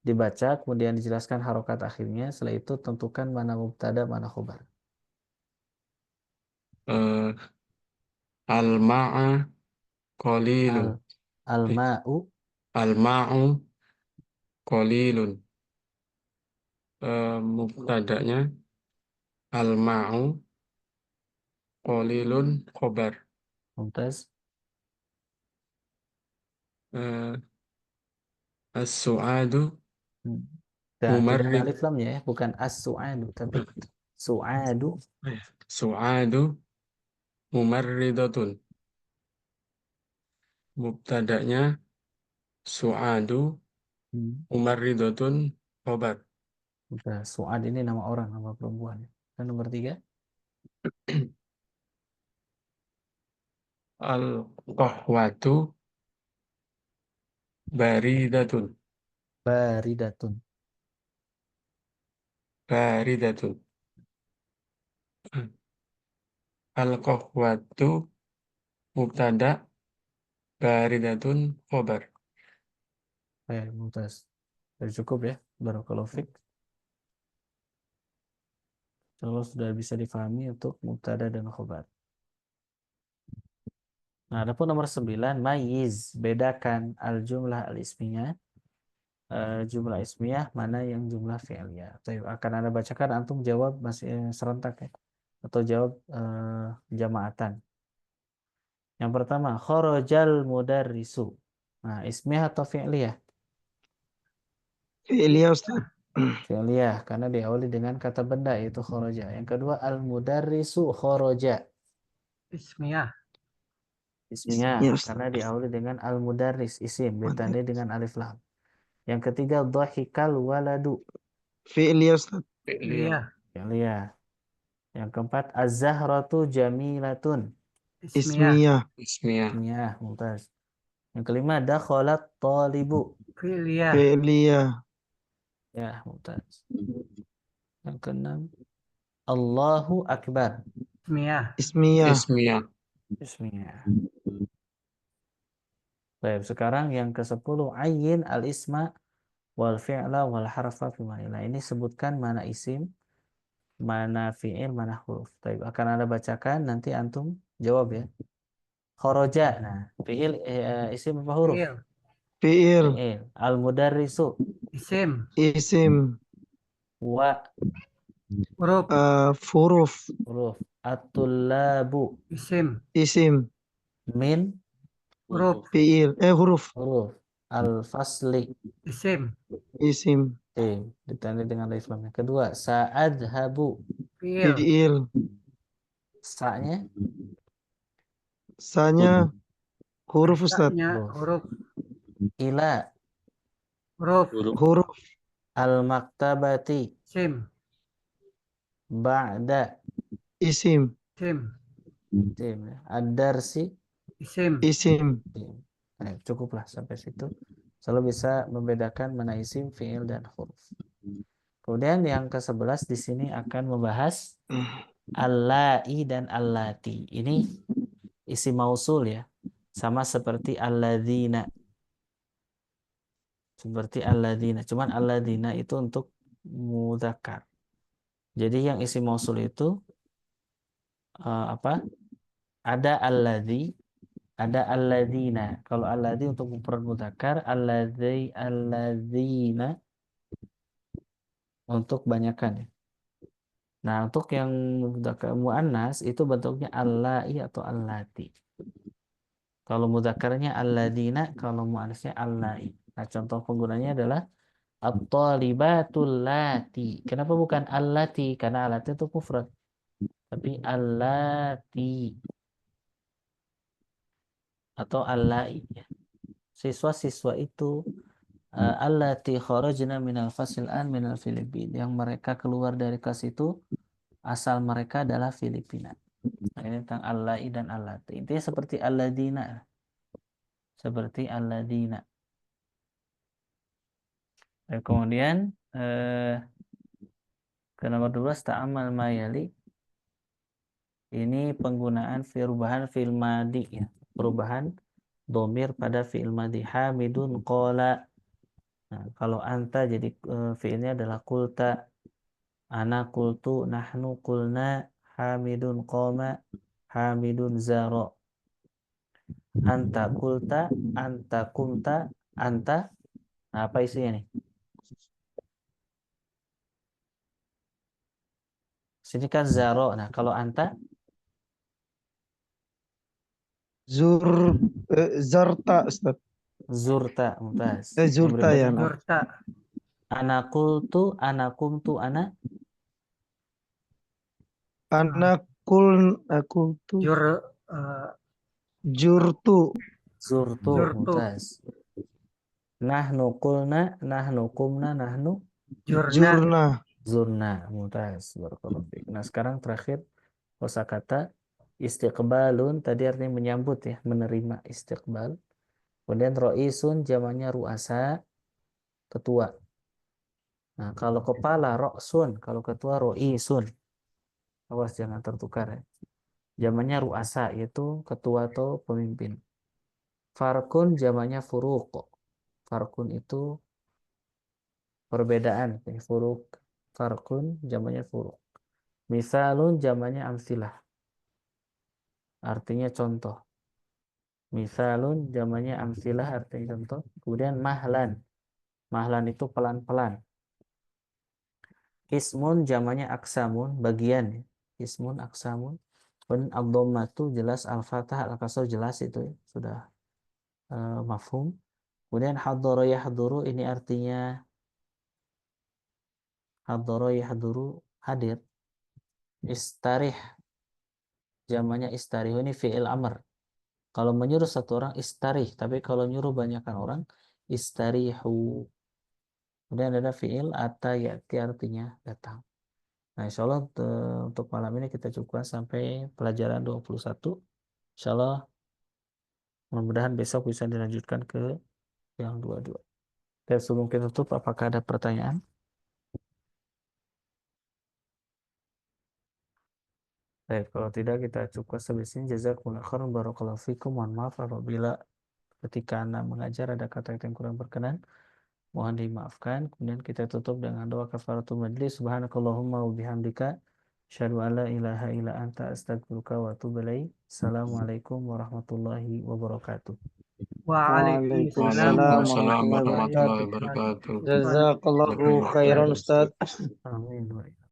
dibaca kemudian dijelaskan harokat akhirnya, setelah itu tentukan mana mubtada, mana khobar. Al-ma'a qalilun. Al-ma'u. Al-ma'u qalilun. Mubtada'nya al-ma'u qalilun khobar. Mumtaz. As-su'adu Nah, dengan mumarrid. alif lamnya ya, bukan as-su'adu, tapi su'adu. Su'adu mumarridatun. Mubtada'nya su'adu mumarridatun khobar. Su'ad ini nama orang, nama perempuan. Dan nomor 3. Al-qahwatu baridatun. Baridatun. Baridatun. Al-qahwatu mubtada, baridatun khobar. Baik, Mumtaz. Sudah cukup ya, barakallahu fiqh. Kalau sudah bisa difahami untuk mubtada dan khobar. Nah, adapun nomor 9, mayiz, bedakan al-jumlah al-ismiyah. Jumlah ismiyah mana yang jumlah fi'liyah. Akan Anda bacakan, antum jawab masih serentak ya, atau jawab jamaatan. Yang pertama, kharajal mudarrisu. Nah, ismiyah atau fi'liyah? Fi'liyah, Ustaz. Fi'liyah, karena diawali dengan kata benda, yaitu kharaja. Yang kedua, al-mudarrisu kharaja. Ismiyah. Ismiyah, Ya, Ustaz. karena diawali dengan al-mudarris, isim, ditandai dengan alif lam. Yang ketiga, dhahikal waladu. Fi'liyah, Ustaz. Fi'liyah. Fi'liyah. Yang keempat, az-zahratu jamilatun. Ismiyah. Ismiyah. Ismiyah, mumtaz. Yang kelima, dakhalat talibu. Fi'liyah. Fi'liyah. Ya, mumtaz. Yang keenam, Allahu Akbar. Ismiyah. Ismiyah. Ismiyah. Bismillah. Baik, sekarang yang ke-10 ayyin al-isma wal fi'la wal harfa fi manila. Ini sebutkan mana isim, mana fi'il, mana huruf. Baik, akan Anda bacakan nanti antum jawab ya. Kharaja. Nah, fi'il isim apa huruf? Fi'il. Fi'il. Fi'il. Al-mudarrisu Isim. Isim. wa Huruf. Huruf. huruf. At-tullabu Isim. Isim. min Huruf. Fi'il. Huruf. huruf. Al-fasli Isim. Isim. ditandai dengan alif lam. Kedua, sa'adhabu. Fi'il. Fi'il. Sa-nya Sanya huruf Ustaz. Sa-nya huruf. ila Huruf. Huruf. al-maktabati Isim. ba'da Isim. Isim. ad-darsi. Isim. Isim. Cukuplah sampai situ. Selalu bisa membedakan mana isim, fi'il, dan huruf. Kemudian yang ke-11 di sini akan membahas allai dan allati. Ini isim mausul ya. Sama seperti alladzina. Seperti alladzina. Cuman alladzina itu untuk mudzakkar. Jadi yang isim mausul itu apa? Ada alladzi, ada alladzina. Kalau alladzi untuk mufrad mudzakkar, alladzina untuk banyakan ya. Nah, untuk yang mudzakkar muannas itu bentuknya allai atau allati. Kalau mudzakarnya alladzina, kalau muannasnya allai. Nah, contoh penggunanya adalah at-talibatul lati. Kenapa bukan allati? Karena allati itu mufrad. Tapi allati atau allai ya. Siswa-siswa itu allati kharajna minal fasil an minal Filipin. Yang mereka keluar dari kelas itu asal mereka adalah Filipina. Nah, ini tentang allai dan allati. Intinya seperti alladina. Seperti alladina. Dan kemudian ke nomor 12 ta'amal mayali. Ini penggunaan perubahan fi'il madi ya. Perubahan domir pada fi'il madi. Hamidun qala. Nah, kalau anta jadi fi'ilnya adalah kulta. Ana kultu, nahnu kulna, hamidun qoma, hamidun zaro. Anta kulta, anta kumta, anta. Nah, apa isinya nih? Sini kan zaro. Nah, kalau anta Zarta Ustaz. zurta, mumtaz. Yang Zurta ya. berikutnya Jurta. ana kultu, ana kumtu, ana Aku tuh Jur. jurtu. zurtu, Zurtu. mumtaz. Nahnu kulna, nahnu kumna, nahnu Jurna. Jurna. zurna, mumtaz. Barakallahu fiik. Nah, sekarang terakhir kosakata istiqbalun tadi artinya menyambut ya, menerima istiqbal. Kemudian roisun zamannya ruasa, ketua. Nah, kalau kepala roksun, kalau ketua roisun. Awas jangan tertukar ya. Zamannya ruasa yaitu ketua atau pemimpin. Farkun zamannya furuq. Farkun itu perbedaan. Furuq. Farkun zamannya furuq. Misalun zamannya amsilah. Artinya contoh. Misalun zamannya amsilah artinya contoh. Kemudian mahlan. Mahlan itu pelan-pelan. Ismun zamannya aksamun, bagian. Ismun aksamun. Dan ad-dhammatu jelas, al-fathah al-kasr jelas itu ya. Sudah mafhum. Kemudian hadara yahduru ini artinya hadara yahduru hadir. Istarih zamannya istarih ini fi'il amr. Kalau menyuruh satu orang istarih, tapi kalau menyuruh banyakkan orang istarihu. Kemudian ada fi'il ata ya'ti artinya datang. Nah, insyaallah untuk malam ini kita cukupkan sampai pelajaran 21. Insyaallah mudah-mudahan besok bisa dilanjutkan ke yang 22. Dan sebelum kita tutup, apakah ada pertanyaan? Baik, kalau tidak kita cukup sampai sini. Jazakumullah khairan, barakallahu fikum. Mohon maaf apabila ketika Anda mengajar ada kata yang kurang berkenan. Mohon dimaafkan. Kemudian kita tutup dengan doa kafaratul majlis. Subhanakallahumma wa bihamdika asyhadu an la ilaha illa anta astaghfiruka wa atubu ilaik. Assalamualaikum warahmatullahi wabarakatuh. Waalaikumsalam Waalaikumsalam Waalaikumsalam warahmatullahi warahmatullahi warahmatullahi wabarakatuh. wabarakatuh. Jazakallahu khairan Ustaz. Amin.